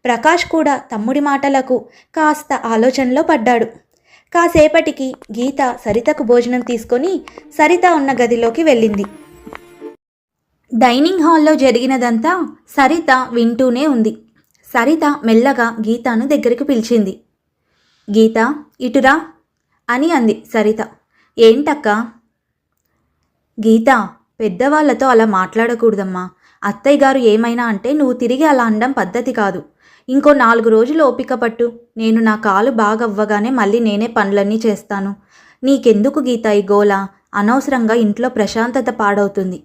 ప్రకాష్ కూడా తమ్ముడి మాటలకు కాస్త ఆలోచనలో పడ్డాడు. కాసేపటికి గీత సరితకు భోజనం తీసుకొని సరిత ఉన్న గదిలోకి వెళ్ళింది. డైనింగ్ హాల్లో జరిగినదంతా సరిత వింటూనే ఉంది. సరిత మెల్లగా గీతను దగ్గరికి పిలిచింది. గీత, ఇటురా అని అంది సరిత. ఏంటక్కా? గీత, పెద్దవాళ్లతో అలా మాట్లాడకూడదమ్మా. అత్తయ్య గారు ఏమైనా అంటే నువ్వు తిరిగి అలా అనడం పద్ధతి కాదు. ఇంకో 4 రోజులు ఓపిక పట్టు. నేను నా కాలు బాగవ్వగానే మళ్ళీ నేనే పనులన్నీ చేస్తాను. నీకెందుకు గీత ఈ గోల? అనవసరంగా ఇంట్లో ప్రశాంతత పాడవుతుంది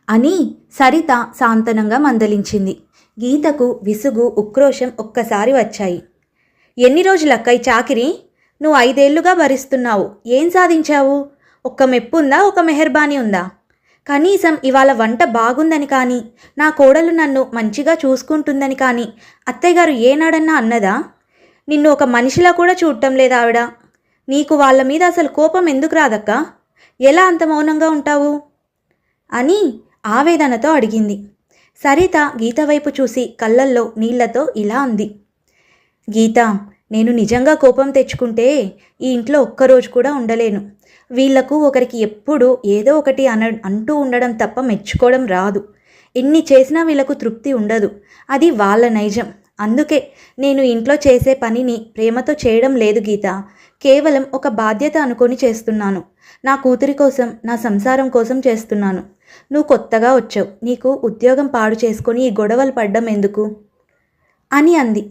అని సరిత సాంతనంగా మందలించింది. గీతకు విసుగు, ఉక్రోషం ఒక్కసారి వచ్చాయి. ఎన్ని రోజులక్క ఈ చాకిరి? నువ్వు 5 ఏళ్లుగా భరిస్తున్నావు. ఏం సాధించావు? ఒక్క మెప్పు ఉందా? ఒక మెహర్బానీ ఉందా? కనీసం ఇవాళ వంట బాగుందని కానీ, నా కోడలు నన్ను మంచిగా చూసుకుంటుందని కానీ అత్తయ్యగారు ఏనాడన్నా అన్నదా? నిన్ను ఒక మనిషిలా కూడా చూడటం లేదా ఆవిడ? నీకు వాళ్ళ మీద అసలు కోపం ఎందుకు రాదక్కా? ఎలా అంత మౌనంగా ఉంటావు అని ఆవేదనతో అడిగింది. సరిత గీత వైపు చూసి కళ్ళల్లో నీళ్లతో ఇలా అంది. గీత, నేను నిజంగా కోపం తెచ్చుకుంటే ఈ ఇంట్లో ఒక్కరోజు కూడా ఉండలేను. వీళ్లకు ఒకరికి ఎప్పుడూ ఏదో ఒకటి అంటూ ఉండడం తప్ప మెచ్చుకోవడం రాదు. ఎన్ని చేసినా వీళ్లకు తృప్తి ఉండదు. అది వాళ్ళ నైజం. అందుకే నేను ఇంట్లో చేసే పనిని ప్రేమతో చేయడం లేదు గీత. కేవలం ఒక బాధ్యత అనుకొని చేస్తున్నాను. నా కూతురి కోసం, నా సంసారం కోసం చేస్తున్నాను. నువ్వు కొత్తగా వచ్చావు. నీకు ఉద్యోగం పాడు చేసుకొని ఈ గొడవలు పడ్డం ఎందుకు అని అంది.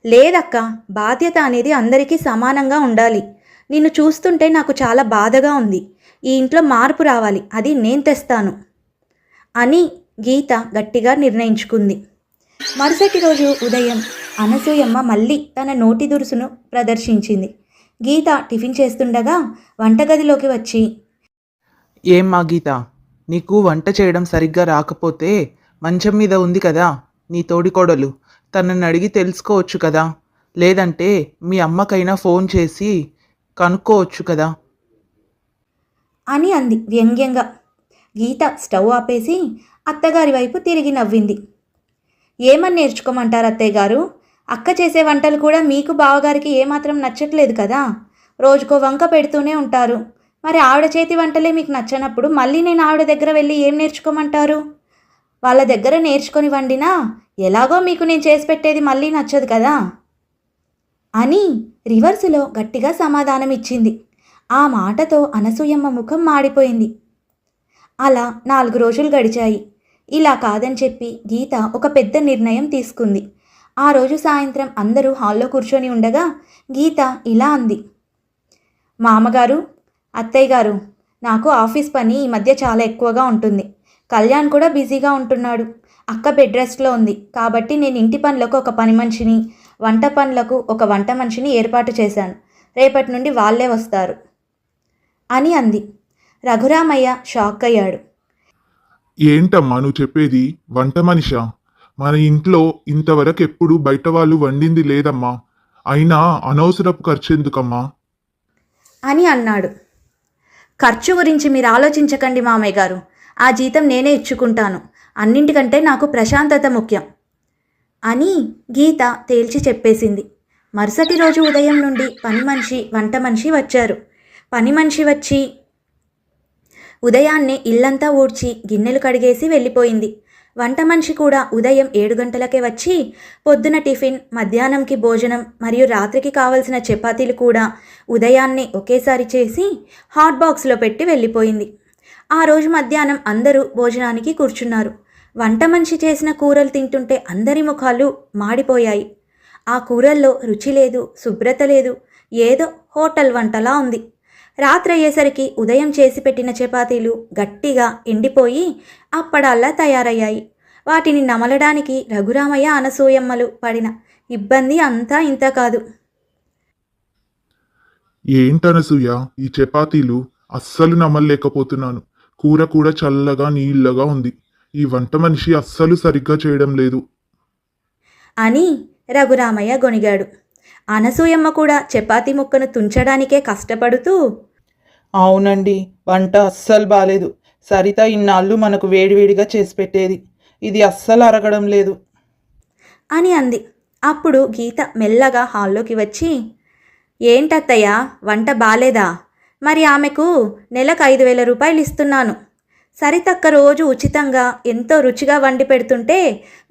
లేదక్క, బాధ్యత అనేది అందరికీ సమానంగా ఉండాలి. నిన్ను చూస్తుంటే నాకు చాలా బాధగా ఉంది. ఈ ఇంట్లో మార్పు రావాలి. అది నేను తెస్తాను అని గీత గట్టిగా నిర్ణయించుకుంది. మరుసటి రోజు ఉదయం అనసూయమ్మ మళ్ళీ తన నోటి దురుసును ప్రదర్శించింది. గీత టిఫిన్ చేస్తుండగా వంటగదిలోకి వచ్చి, ఏమ్మా గీత, నీకు వంట చేయడం సరిగ్గా రాకపోతే మంచం మీద ఉంది కదా నీ తోడికోడలు, తనని అడిగి తెలుసుకోవచ్చు కదా. లేదంటే మీ అమ్మకైనా ఫోన్ చేసి కనుక్కోవచ్చు కదా అని అంది వ్యంగ్యంగా. గీత స్టవ్ ఆపేసి అత్తగారి వైపు తిరిగి నవ్వింది. ఏమని నేర్చుకోమంటారు అత్తయ్య గారు? అక్క చేసే వంటలు కూడా మీకు బావగారికి ఏమాత్రం నచ్చట్లేదు కదా. రోజుకో వంక పెడుతూనే ఉంటారు. మరి ఆవిడ చేతి వంటలే మీకు నచ్చనప్పుడు మళ్ళీ నేను ఆవిడ దగ్గర వెళ్ళి ఏం నేర్చుకోమంటారు? వాళ్ళ దగ్గర నేర్చుకొని వండినా ఎలాగో మీకు నేను చేసి పెట్టేది మళ్ళీ నచ్చదు కదా అని రివర్సులో గట్టిగా సమాధానం ఇచ్చింది. ఆ మాటతో అనసూయమ్మ ముఖం మాడిపోయింది. అలా 4 రోజులు గడిచాయి. ఇలా కాదని చెప్పి గీత ఒక పెద్ద నిర్ణయం తీసుకుంది. ఆ రోజు సాయంత్రం అందరూ హాల్లో కూర్చొని ఉండగా గీత ఇలా అంది. మామగారు, అత్తయ్య గారు, నాకు ఆఫీస్ పని ఈ మధ్య చాలా ఎక్కువగా ఉంటుంది. కళ్యాణ్ కూడా బిజీగా ఉంటున్నాడు. అక్క బెడ్ రెస్ట్లో ఉంది. కాబట్టి నేను ఇంటి పనులకు ఒక పని మనిషిని, వంట పనులకు ఒక వంట మనిషిని ఏర్పాటు చేశాను. రేపటి నుండి వాళ్ళే వస్తారు అని అంది. రఘురామయ్య షాక్ అయ్యాడు. ఏంటమ్మా నువ్వు చెప్పేది? వంట మనిషా? మన ఇంట్లో ఇంతవరకు ఎప్పుడు బయట వాళ్ళు వండింది లేదమ్మా. అయినా అనవసరపు ఖర్చు ఎందుకమ్మా అని అన్నాడు. ఖర్చు గురించి మీరు ఆలోచించకండి మామయ్య గారు. ఆ జీతం నేనే ఇచ్చుకుంటాను. అన్నింటికంటే నాకు ప్రశాంతత ముఖ్యం అని గీత తేల్చి చెప్పేసింది. మరుసటి రోజు ఉదయం నుండి పని మనిషి, వంట మనిషి వచ్చారు. పని మనిషి వచ్చి ఉదయాన్నే ఇల్లంతా ఊడ్చి గిన్నెలు కడిగేసి వెళ్ళిపోయింది. వంట మనిషి కూడా ఉదయం 7 గంటలకే వచ్చి పొద్దున టిఫిన్, మధ్యాహ్నంకి భోజనం మరియు రాత్రికి కావలసిన చపాతీలు కూడా ఉదయాన్నే ఒకేసారి చేసి హాట్ బాక్స్లో పెట్టి వెళ్ళిపోయింది. ఆ రోజు మధ్యాహ్నం అందరూ భోజనానికి కూర్చున్నారు. వంట మనిషి చేసిన కూరలు తింటుంటే అందరి ముఖాలు మాడిపోయాయి. ఆ కూరల్లో రుచి లేదు, శుభ్రత లేదు. ఏదో హోటల్ వంటలా ఉంది. రాత్రి అయ్యేసరికి ఉదయం చేసి పెట్టిన చపాతీలు గట్టిగా ఎండిపోయి అప్పడాల్లా తయారయ్యాయి. వాటిని నమలడానికి రఘురామయ్య, అనసూయమ్మలు పడిన ఇబ్బంది అంతా ఇంత కాదు. ఏంటనసూయ, ఈ చపాతీలు అస్సలు నమ్మలేకపోతున్నాను. కూర కూడా చల్లగా నీళ్ళగా ఉంది. ఈ వంట మనిషి అస్సలు సరిగ్గా చేయడం లేదు. అని రఘురామయ్య గొనిగాడు. అనసూయమ్మ కూడా చపాతీ ముక్కను తుంచడానికే కష్టపడుతూ, అవునండి, వంట అస్సలు బాలేదు. సరిత ఇన్నాళ్ళు మనకు వేడివేడిగా చేసి పెట్టేది, ఇది అస్సలు అరగడం లేదు అని అంది. అప్పుడు గీత మెల్లగా హాల్లోకి వచ్చి, ఏంటత్తయ్య వంట బాలేదా? మరి ఆమెకు నెలకు 5,000 రూపాయలు ఇస్తున్నాను. సరితక్క రోజు ఉచితంగా ఎంతో రుచిగా వండి పెడుతుంటే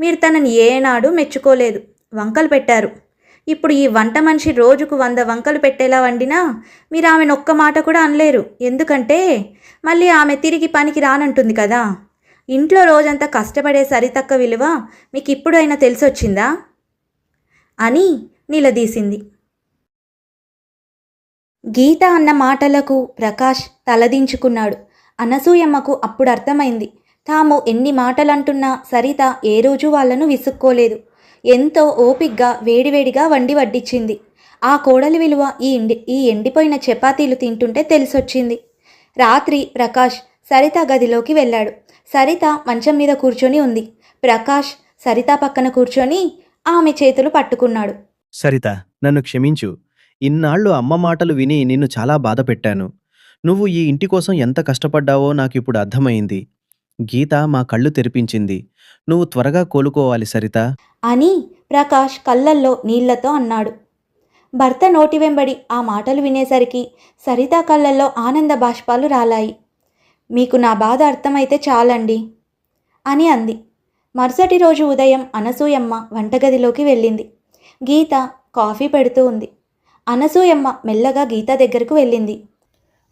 మీరు తనని ఏనాడు మెచ్చుకోలేదు, వంకలు పెట్టారు. ఇప్పుడు ఈ వంట మనిషి రోజుకు 100 వంకలు పెట్టేలా వండినా మీరు ఆమెను ఒక్క మాట కూడా అనలేరు. ఎందుకంటే మళ్ళీ ఆమె తిరిగి పనికి రానంటుంది కదా. ఇంట్లో రోజంతా కష్టపడే సరితక్క విలువ మీకు ఇప్పుడైనా తెలిసొచ్చిందా అని నిలదీసింది. గీత అన్న మాటలకు ప్రకాష్ తలదించుకున్నాడు. అనసూయమ్మకు అప్పుడు అర్థమైంది, తాము ఎన్ని మాటలంటున్నా సరిత ఏ రోజు వాళ్లను విసుక్కోలేదు. ఎంతో ఓపిగ్గా వేడివేడిగా వండి వడ్డించింది. ఆ కోడలి విలువ ఈ ఎండిపోయిన చపాతీలు తింటుంటే తెలిసొచ్చింది. రాత్రి ప్రకాష్ సరిత గదిలోకి వెళ్ళాడు. సరిత మంచం మీద కూర్చొని ఉంది. ప్రకాష్ సరిత పక్కన కూర్చొని ఆమె చేతులు పట్టుకున్నాడు. సరిత, నన్ను క్షమించు. ఇన్నాళ్ళు అమ్మ మాటలు విని నిన్ను చాలా బాధ పెట్టాను. నువ్వు ఈ ఇంటి కోసం ఎంత కష్టపడ్డావో నాకిప్పుడు అర్థమైంది. గీత మా కళ్ళు తెరిపించింది. నువ్వు త్వరగా కోలుకోవాలి సరిత అని ప్రకాష్ కళ్ళల్లో నీళ్లతో అన్నాడు. భర్త నోటి వెంబడి ఆ మాటలు వినేసరికి సరిత కళ్ళల్లో ఆనంద బాష్పాలు రాలాయి. మీకు నా బాధ అర్థమైతే చాలండి అని అంది. మరుసటి రోజు ఉదయం అనసూయమ్మ వంటగదిలోకి వెళ్ళింది. గీత కాఫీ పెడుతూ ఉంది. అనసూయమ్మ మెల్లగా గీత దగ్గరకు వెళ్ళింది.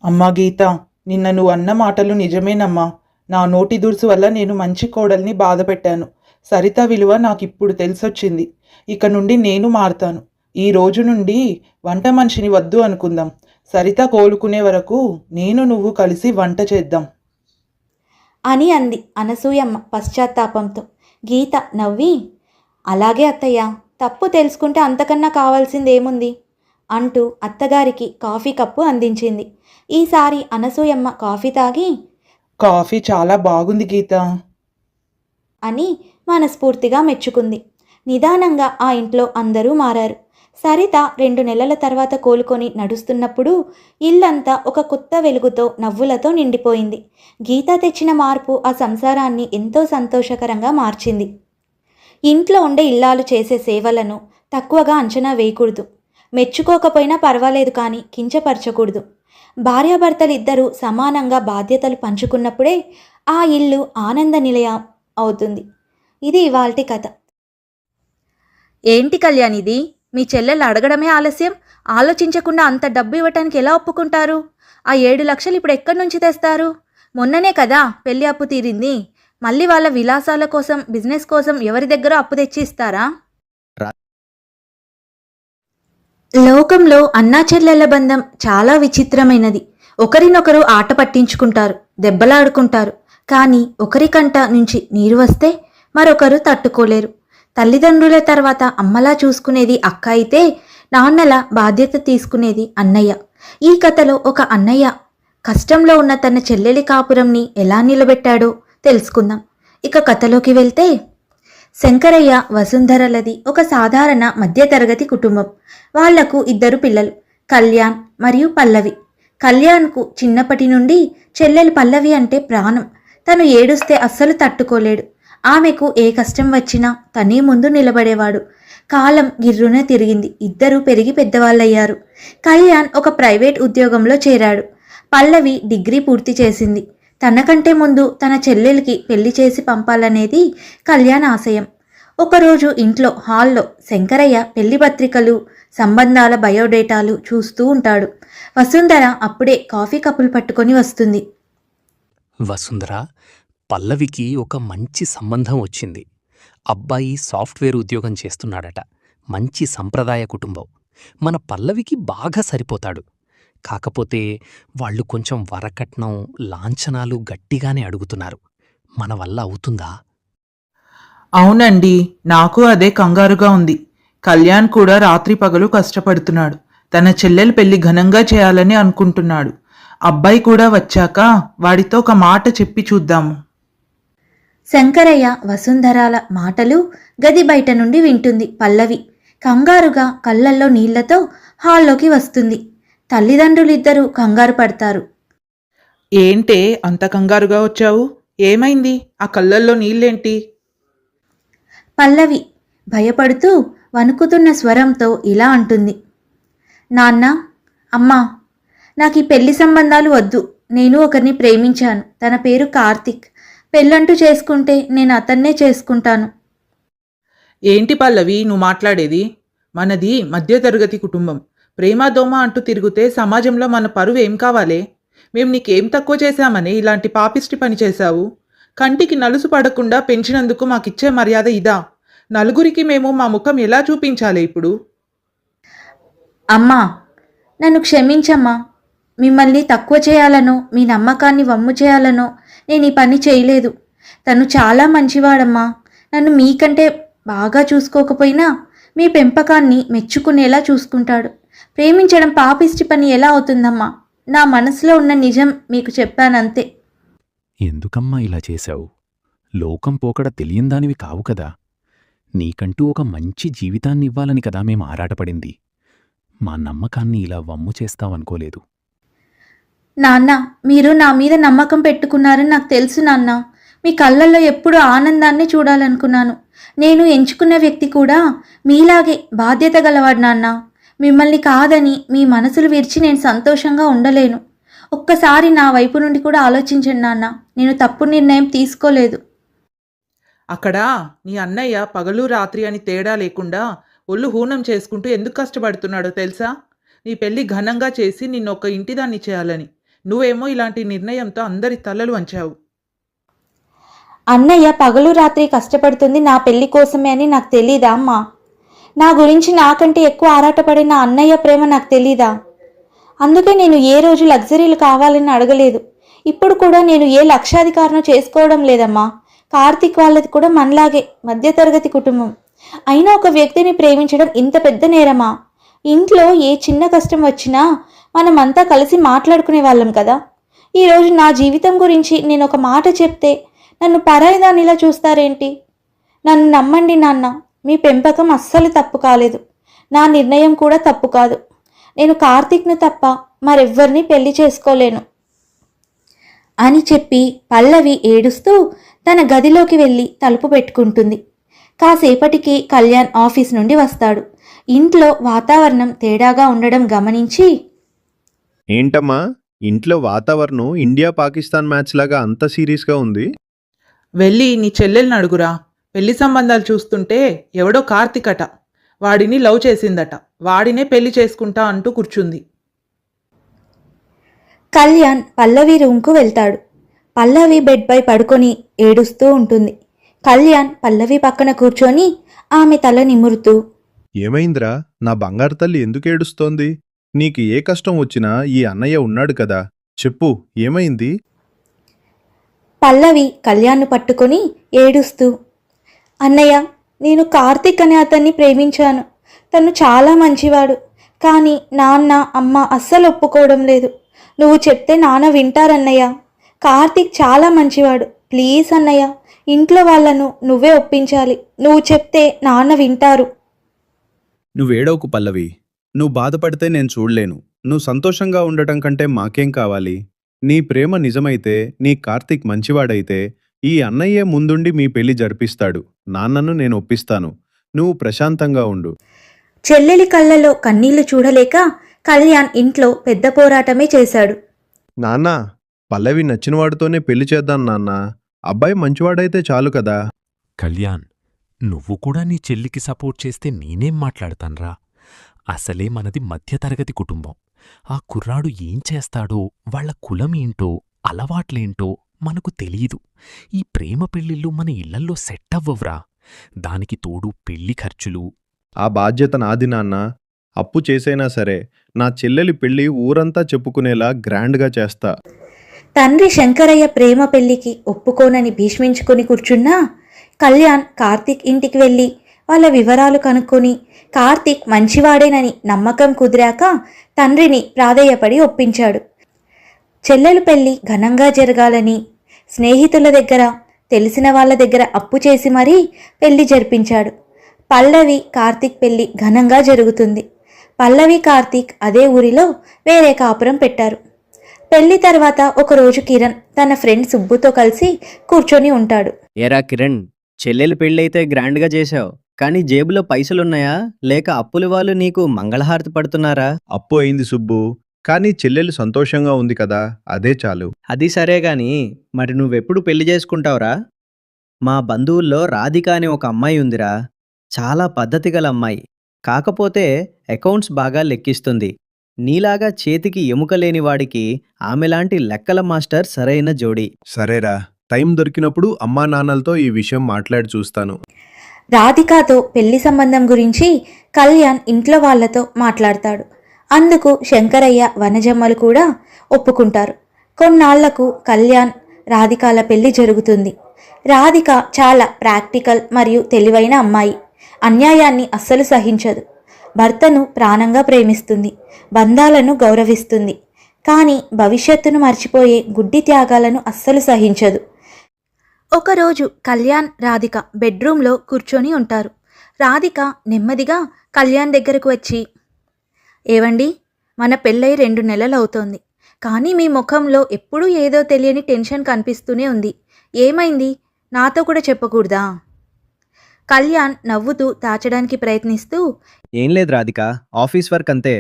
అమ్మా గీత, నిన్న నువ్వు అన్న మాటలు నిజమేనమ్మా. నా నోటి దురుసు వల్ల నేను మంచి కోడల్ని బాధ పెట్టాను. సరిత విలువ నాకిప్పుడు తెలిసొచ్చింది. ఇక నుండి నేను మారుతాను. ఈ రోజు నుండి వంట మనిషిని వద్దు అనుకుందాం. సరిత కోలుకునే వరకు నేను నువ్వు కలిసి వంట చేద్దాం అని అంది అనసూయమ్మ పశ్చాత్తాపంతో. గీత నవ్వి, అలాగే అత్తయ్య, తప్పు తెలుసుకుంటే అంతకన్నా కావాల్సిందేముంది అంటూ అత్తగారికి కాఫీ కప్పు అందించింది. ఈసారి అనసూయమ్మ కాఫీ తాగి, కాఫీ చాలా బాగుంది గీత అని మనస్ఫూర్తిగా మెచ్చుకుంది. నిదానంగా ఆ ఇంట్లో అందరూ మారారు. సరిత 2 నెలల తర్వాత కోలుకొని నడుస్తున్నప్పుడు ఇల్లంతా ఒక కొత్త వెలుగుతో నవ్వులతో నిండిపోయింది. గీత తెచ్చిన మార్పు ఆ సంసారాన్ని ఎంతో సంతోషకరంగా మార్చింది. ఇంట్లో ఉండే ఇల్లాలు చేసే సేవలను తక్కువగా అంచనా వేయకూడదు. మెచ్చుకోకపోయినా పర్వాలేదు, కానీ కించపరచకూడదు. భార్యాభర్తలిద్దరూ సమానంగా బాధ్యతలు పంచుకున్నప్పుడే ఆ ఇల్లు ఆనంద నిలయం అవుతుంది. ఇది ఇవాల్టి కథ. ఏంటి కళ్యాణ్ ఇది? మీ చెల్లెలు అడగడమే ఆలస్యం. ఆలోచించకుండా అంత డబ్బు ఇవ్వటానికి ఎలా ఒప్పుకుంటారు? ఆ 7 లక్షలు ఇప్పుడు ఎక్కడి నుంచి తెస్తారు? మొన్ననే కదా పెళ్లి అప్పు తీరింది. మళ్ళీ వాళ్ళ విలాసాల కోసం, బిజినెస్ కోసం ఎవరి దగ్గర అప్పు తెచ్చి ఇస్తారా? లోకంలో అన్నా చెల్లెళ్ల బంధం చాలా విచిత్రమైనది. ఒకరినొకరు ఆట పట్టించుకుంటారు, దెబ్బలాడుకుంటారు. కానీ ఒకరికంట నుంచి నీరు వస్తే మరొకరు తట్టుకోలేరు. తల్లిదండ్రుల తర్వాత అమ్మలా చూసుకునేది అక్క అయితే, నాన్నల బాధ్యత తీసుకునేది అన్నయ్య. ఈ కథలో ఒక అన్నయ్య కష్టంలో ఉన్న తన చెల్లెలి కాపురంని ఎలా నిలబెట్టాడో తెలుసుకుందాం. ఇక కథలోకి వెళ్తే, శంకరయ్య వసుంధరలది ఒక సాధారణ మధ్యతరగతి కుటుంబం. వాళ్లకు 2 పిల్లలు, కళ్యాణ్ మరియు పల్లవి. కళ్యాణ్కు చిన్నప్పటి నుండి చెల్లెలు పల్లవి అంటే ప్రాణం. తను ఏడుస్తే అస్సలు తట్టుకోలేడు. ఆమెకు ఏ కష్టం వచ్చినా తనే ముందు నిలబడేవాడు. కాలం గిర్రున తిరిగింది. 2 పెరిగి పెద్దవాళ్ళయ్యారు. కళ్యాణ్ ఒక ప్రైవేట్ ఉద్యోగంలో చేరాడు. పల్లవి డిగ్రీ పూర్తి చేసింది. తనకంటే ముందు తన చెల్లెలికి పెళ్లి చేసి పంపాలనేది కళ్యాణ్ ఆశయం. ఒకరోజు ఇంట్లో హాల్లో శంకరయ్య పెళ్లి పత్రికలు, సంబంధాల బయోడేటాలు చూస్తూ ఉంటాడు. వసుంధర అప్పుడే కాఫీ కప్పులు పట్టుకొని వస్తుంది. వసుంధర, పల్లవికి ఒక మంచి సంబంధం వచ్చింది. అబ్బాయి సాఫ్ట్వేర్ ఉద్యోగం చేస్తున్నాడట. మంచి సంప్రదాయ కుటుంబం. మన పల్లవికి బాగా సరిపోతాడు. కాకపోతే వాళ్ళు కొంచెం వరకట్నం, లాంఛనాలు గట్టిగానే అడుగుతున్నారు. మన వల్ల అవుతుందా? అవునండి, నాకు అదే కంగారుగా ఉంది. కళ్యాణ్ కూడా రాత్రి పగలు కష్టపడుతున్నాడు. తన చెల్లెలు పెళ్లి ఘనంగా చేయాలని అనుకుంటున్నాడు. అబ్బాయి కూడా వచ్చాక వాడితో ఒక మాట చెప్పి చూద్దాము. శంకరయ్య వసుంధరాల మాటలు గది బయట నుండి వింటుంది పల్లవి. కంగారుగా కళ్ళల్లో నీళ్లతో హాల్లోకి వస్తుంది. తల్లిదండ్రులిద్దరూ కంగారు పడతారు. ఏంటే అంత కంగారుగా వచ్చావు? ఏమైంది? ఆ కళ్ళల్లో నీళ్ళేంటి? పల్లవి భయపడుతూ వణుకుతున్న స్వరంతో ఇలా అంటుంది. నాన్న, అమ్మా, నాకు ఈ పెళ్లి సంబంధాలు వద్దు. నేను ఒకరిని ప్రేమించాను. తన పేరు కార్తిక్. పెళ్ళంటూ చేసుకుంటే నేను అతన్నే చేసుకుంటాను. ఏంటి పల్లవి నువ్వు మాట్లాడేది? మనది మధ్యతరగతి కుటుంబం. ప్రేమాదోమ అంటూ తిరిగితే సమాజంలో మన పరువు ఏం కావాలే? మేము నీకేం తక్కువ చేశామని ఇలాంటి పాపిష్టి పని చేశావు? కంటికి నలుసు పడకుండా పెంచినందుకు మాకిచ్చే మర్యాద ఇదా? నలుగురికి మేము మా ముఖం ఎలా చూపించాలి ఇప్పుడు? అమ్మా, నన్ను క్షమించమ్మా. మిమ్మల్ని తక్కువ చేయాలనో మీ నమ్మకాన్ని వమ్ము చేయాలనో నేను ఈ పని చేయలేదు. తను చాలా మంచివాడమ్మా. నన్ను మీకంటే బాగా చూసుకోకపోయినా మీ పెంపకాన్ని మెచ్చుకునేలా చూసుకుంటాడు. ప్రేమించడం పాపిష్టి పని ఎలా అవుతుందమ్మా? నా మనసులో ఉన్న నిజం మీకు చెప్పానంతే. ఎందుకమ్మా ఇలా చేశావు? లోకం పోకడ తెలియందానివి కావు కదా. నీకంటూ ఒక మంచి జీవితాన్ని ఇవ్వాలని కదా మేం ఆరాటపడింది. మా నమ్మకాన్ని ఇలా వమ్ము చేస్తావనుకోలేదు. నాన్న, మీరు నా మీద నమ్మకం పెట్టుకున్నారని నాకు తెలుసు నాన్న. మీ కళ్ళల్లో ఎప్పుడూ ఆనందాన్ని చూడాలనుకున్నాను. నేను ఎంచుకున్న వ్యక్తి కూడా మీలాగే బాధ్యత గలవాడు నాన్న. మిమ్మల్ని కాదని మీ మనసులు విరిచి నేను సంతోషంగా ఉండలేను. ఒక్కసారి నా వైపు నుండి కూడా ఆలోచించండి నాన్న. నేను తప్పు నిర్ణయం తీసుకోలేదు. అక్కడ నీ అన్నయ్య పగలు రాత్రి అని తేడా లేకుండా ఒళ్ళు హూనం చేసుకుంటూ ఎందుకు కష్టపడుతున్నాడో తెలుసా? నీ పెళ్లి ఘనంగా చేసి నిన్ను ఒక ఇంటిదాన్ని చేయాలని. నువ్వేమో ఇలాంటి నిర్ణయంతో అందరి తలలు వంచావు. అన్నయ్య పగలు రాత్రి కష్టపడుతుంది నా పెళ్లి కోసమే అని నాకు తెలీదా అమ్మా? నా గురించి నాకంటే ఎక్కువ ఆరాటపడిన అన్నయ్య ప్రేమ నాకు తెలీదా? అందుకే నేను ఏ రోజు లగ్జరీలు కావాలని అడగలేదు. ఇప్పుడు కూడా నేను ఏ లక్షాధికారణ చేసుకోవడం లేదమ్మా. కార్తీక్ వాళ్ళది కూడా మనలాగే మధ్యతరగతి కుటుంబం. అయినా ఒక వ్యక్తిని ప్రేమించడం ఇంత పెద్ద నేరమా? ఇంట్లో ఏ చిన్న కష్టం వచ్చినా మనమంతా కలిసి మాట్లాడుకునే వాళ్ళం కదా. ఈరోజు నా జీవితం గురించి నేను ఒక మాట చెప్తే నన్ను పరాయిదానిలా చూస్తారేంటి? నన్ను నమ్మండి నాన్న. మీ పెంపకం అస్సలు తప్పు కాలేదు. నా నిర్ణయం కూడా తప్పు కాదు. నేను కార్తీక్ను తప్ప మరెవ్వరిని పెళ్లి చేసుకోలేను అని చెప్పి పల్లవి ఏడుస్తూ తన గదిలోకి వెళ్ళి తలుపు పెట్టుకుంటుంది. కాసేపటికి కళ్యాణ్ ఆఫీస్ నుండి వస్తాడు. ఇంట్లో వాతావరణం తేడాగా ఉండడం గమనించి, ఏంటమ్మా, ఇంట్లో వాతావరణం ఇండియా పాకిస్తాన్ మ్యాచ్ లాగా అంత సీరియస్గా ఉంది? వెళ్ళి నీ చెల్లెల్ని అడుగురా. పెళ్లి సంబంధాలు చూస్తుంటే ఎవడో కార్తీక్ అట. వాడిని లవ్ చేసిందట. వాడినే పెళ్లి చేసుకుంటా అంటూ కూర్చుంది. కళ్యాణ్ పల్లవి రూమ్కు వెళ్తాడు. పల్లవి బెడ్పై పడుకొని ఏడుస్తూ ఉంటుంది. కళ్యాణ్ పల్లవి పక్కన కూర్చొని ఆమె తల నిమురుతూ, ఏమైందిరా, నా బంగారు తల్లి ఎందుకు ఏడుస్తోంది? నీకు ఏ కష్టం వచ్చినా ఈ అన్నయ్య ఉన్నాడు కదా, చెప్పు, ఏమైంది? పల్లవి కళ్యాణ్ను పట్టుకొని ఏడుస్తూ, అన్నయ్య, నేను కార్తీక్ అనే అతన్ని ప్రేమించాను. తను చాలా మంచివాడు. కానీ నాన్న అమ్మ అస్సలు ఒప్పుకోవడం లేదు. నువ్వు చెప్తే నాన్న వింటారన్నయ్య. కార్తీక్ చాలా మంచివాడు. ప్లీజ్ అన్నయ్య, ఇంట్లో వాళ్ళను నువ్వే ఒప్పించాలి. నువ్వు చెప్తే నాన్న వింటారు. నువ్వేడవకు పల్లవి. నువ్వు బాధపడితే నేను చూడలేను. నువ్వు సంతోషంగా ఉండటం కంటే మాకేం కావాలి? నీ ప్రేమ నిజమైతే, నీ కార్తీక్ మంచివాడైతే ఈ అన్నయ్యే ముందుండి మీ పెళ్లి జరిపిస్తాడు. నాన్నను నేను ఒప్పిస్తాను. నువ్వు ప్రశాంతంగా ఉండు. చెల్లెలి కళ్ళలో కన్నీళ్లు చూడలేక కళ్యాణ్ ఇంట్లో పెద్ద పోరాటమే చేశాడు. నాన్నా, పల్లవి నచ్చినవాడితోనే పెళ్లి చేద్దాం నాన్నా. అబ్బాయి మంచివాడైతే చాలు కదా. కళ్యాణ్, నువ్వు కూడా నీ చెల్లికి సపోర్ట్ చేస్తే నేనేం మాట్లాడతాన్రా? అసలే మనది మధ్యతరగతి కుటుంబం. ఆ కుర్రాడు ఏం చేస్తాడో, వాళ్ల కులం ఏంటో, అలవాట్లేంటో మనకు తెలీదు. ఈ ప్రేమ పెళ్ళిళ్ళు మన ఇళ్లల్లో సెట్ అవ్వవ్రా. దానికి తోడు పెళ్లి ఖర్చులు. ఆ బాధ్యత నాది నాన్నా. అప్పు చేసైనా సరే నా చెల్లెలి పెళ్లి ఊరంతా చెప్పుకునేలా గ్రాండ్గా చేస్తా. తండ్రి శంకరయ్య ప్రేమ పెళ్లికి ఒప్పుకోనని భీష్మించుకుని కూర్చున్నా కళ్యాణ్ కార్తీక్ ఇంటికి వెళ్ళి వాళ్ళ వివరాలు కనుక్కొని కార్తీక్ మంచివాడేనని నమ్మకం కుదిరాక తండ్రిని ప్రాధేయపడి ఒప్పించాడు. చెల్లెలు పెళ్లి ఘనంగా జరగాలని స్నేహితుల దగ్గర తెలిసిన వాళ్ళ దగ్గర అప్పు చేసి మరీ పెళ్లి జరిపించాడు. పల్లవి కార్తీక్ పెళ్లి ఘనంగా జరుగుతుంది. పల్లవి కార్తీక్ అదే ఊరిలో వేరే కాపురం పెట్టారు. పెళ్లి తర్వాత ఒకరోజు కిరణ్ తన ఫ్రెండ్ సుబ్బుతో కలిసి కూర్చొని ఉంటాడు. ఏరా కిరణ్, చెల్లెలు పెళ్ళైతే గ్రాండ్గా చేశావు, కానీ జేబులో పైసలున్నాయా లేక అప్పుల వాళ్ళు నీకు మంగళహారతి పడుతున్నారా? అప్పు అయింది సుబ్బు, కానీ చెల్లెలు సంతోషంగా ఉంది కదా, అదే చాలు. అది సరే గాని మరి నువ్వెప్పుడు పెళ్లి చేసుకుంటావురా? మా బంధువుల్లో రాధిక అని ఒక అమ్మాయి ఉందిరా. చాలా పద్ధతి గల అమ్మాయి. కాకపోతే అకౌంట్స్ బాగా లెక్కిస్తుంది. నీలాగా చేతికి ఎముక లేని వాడికి ఆమెలాంటి లెక్కల మాస్టర్ సరైన జోడి. సరేరా, టైం దొరికినప్పుడు అమ్మా నాన్నలతో ఈ విషయం మాట్లాడి చూస్తాను. రాధికాతో పెళ్లి సంబంధం గురించి కళ్యాణ్ ఇంట్లో వాళ్లతో మాట్లాడతాడు. అందుకు శంకరయ్య, వనజమ్మలు కూడా ఒప్పుకుంటారు. కొన్నాళ్లకు కళ్యాణ్, రాధికాల పెళ్లి జరుగుతుంది. రాధిక చాలా ప్రాక్టికల్ మరియు తెలివైన అమ్మాయి. అన్యాయాన్ని అస్సలు సహించదు. భర్తను ప్రాణంగా ప్రేమిస్తుంది. బంధాలను గౌరవిస్తుంది. కానీ భవిష్యత్తును మర్చిపోయే గుడ్డి త్యాగాలను అస్సలు సహించదు. ఒకరోజు కళ్యాణ్, రాధిక బెడ్రూమ్లో కూర్చొని ఉంటారు. రాధిక నెమ్మదిగా కళ్యాణ్ దగ్గరకు వచ్చి, ఏవండి, మన పెళ్ళై 2 నెలలు అవుతోంది. కానీ మీ ముఖంలో ఎప్పుడూ ఏదో తెలియని టెన్షన్ కనిపిస్తూనే ఉంది. ఏమైంది? నాతో కూడా చెప్పకూడదా? కళ్యాణ్ నవ్వుతూ దాచడానికి ప్రయత్నిస్తూ, ఏం లేదు రాధిక, ఆఫీస్ వర్క్ అంతే.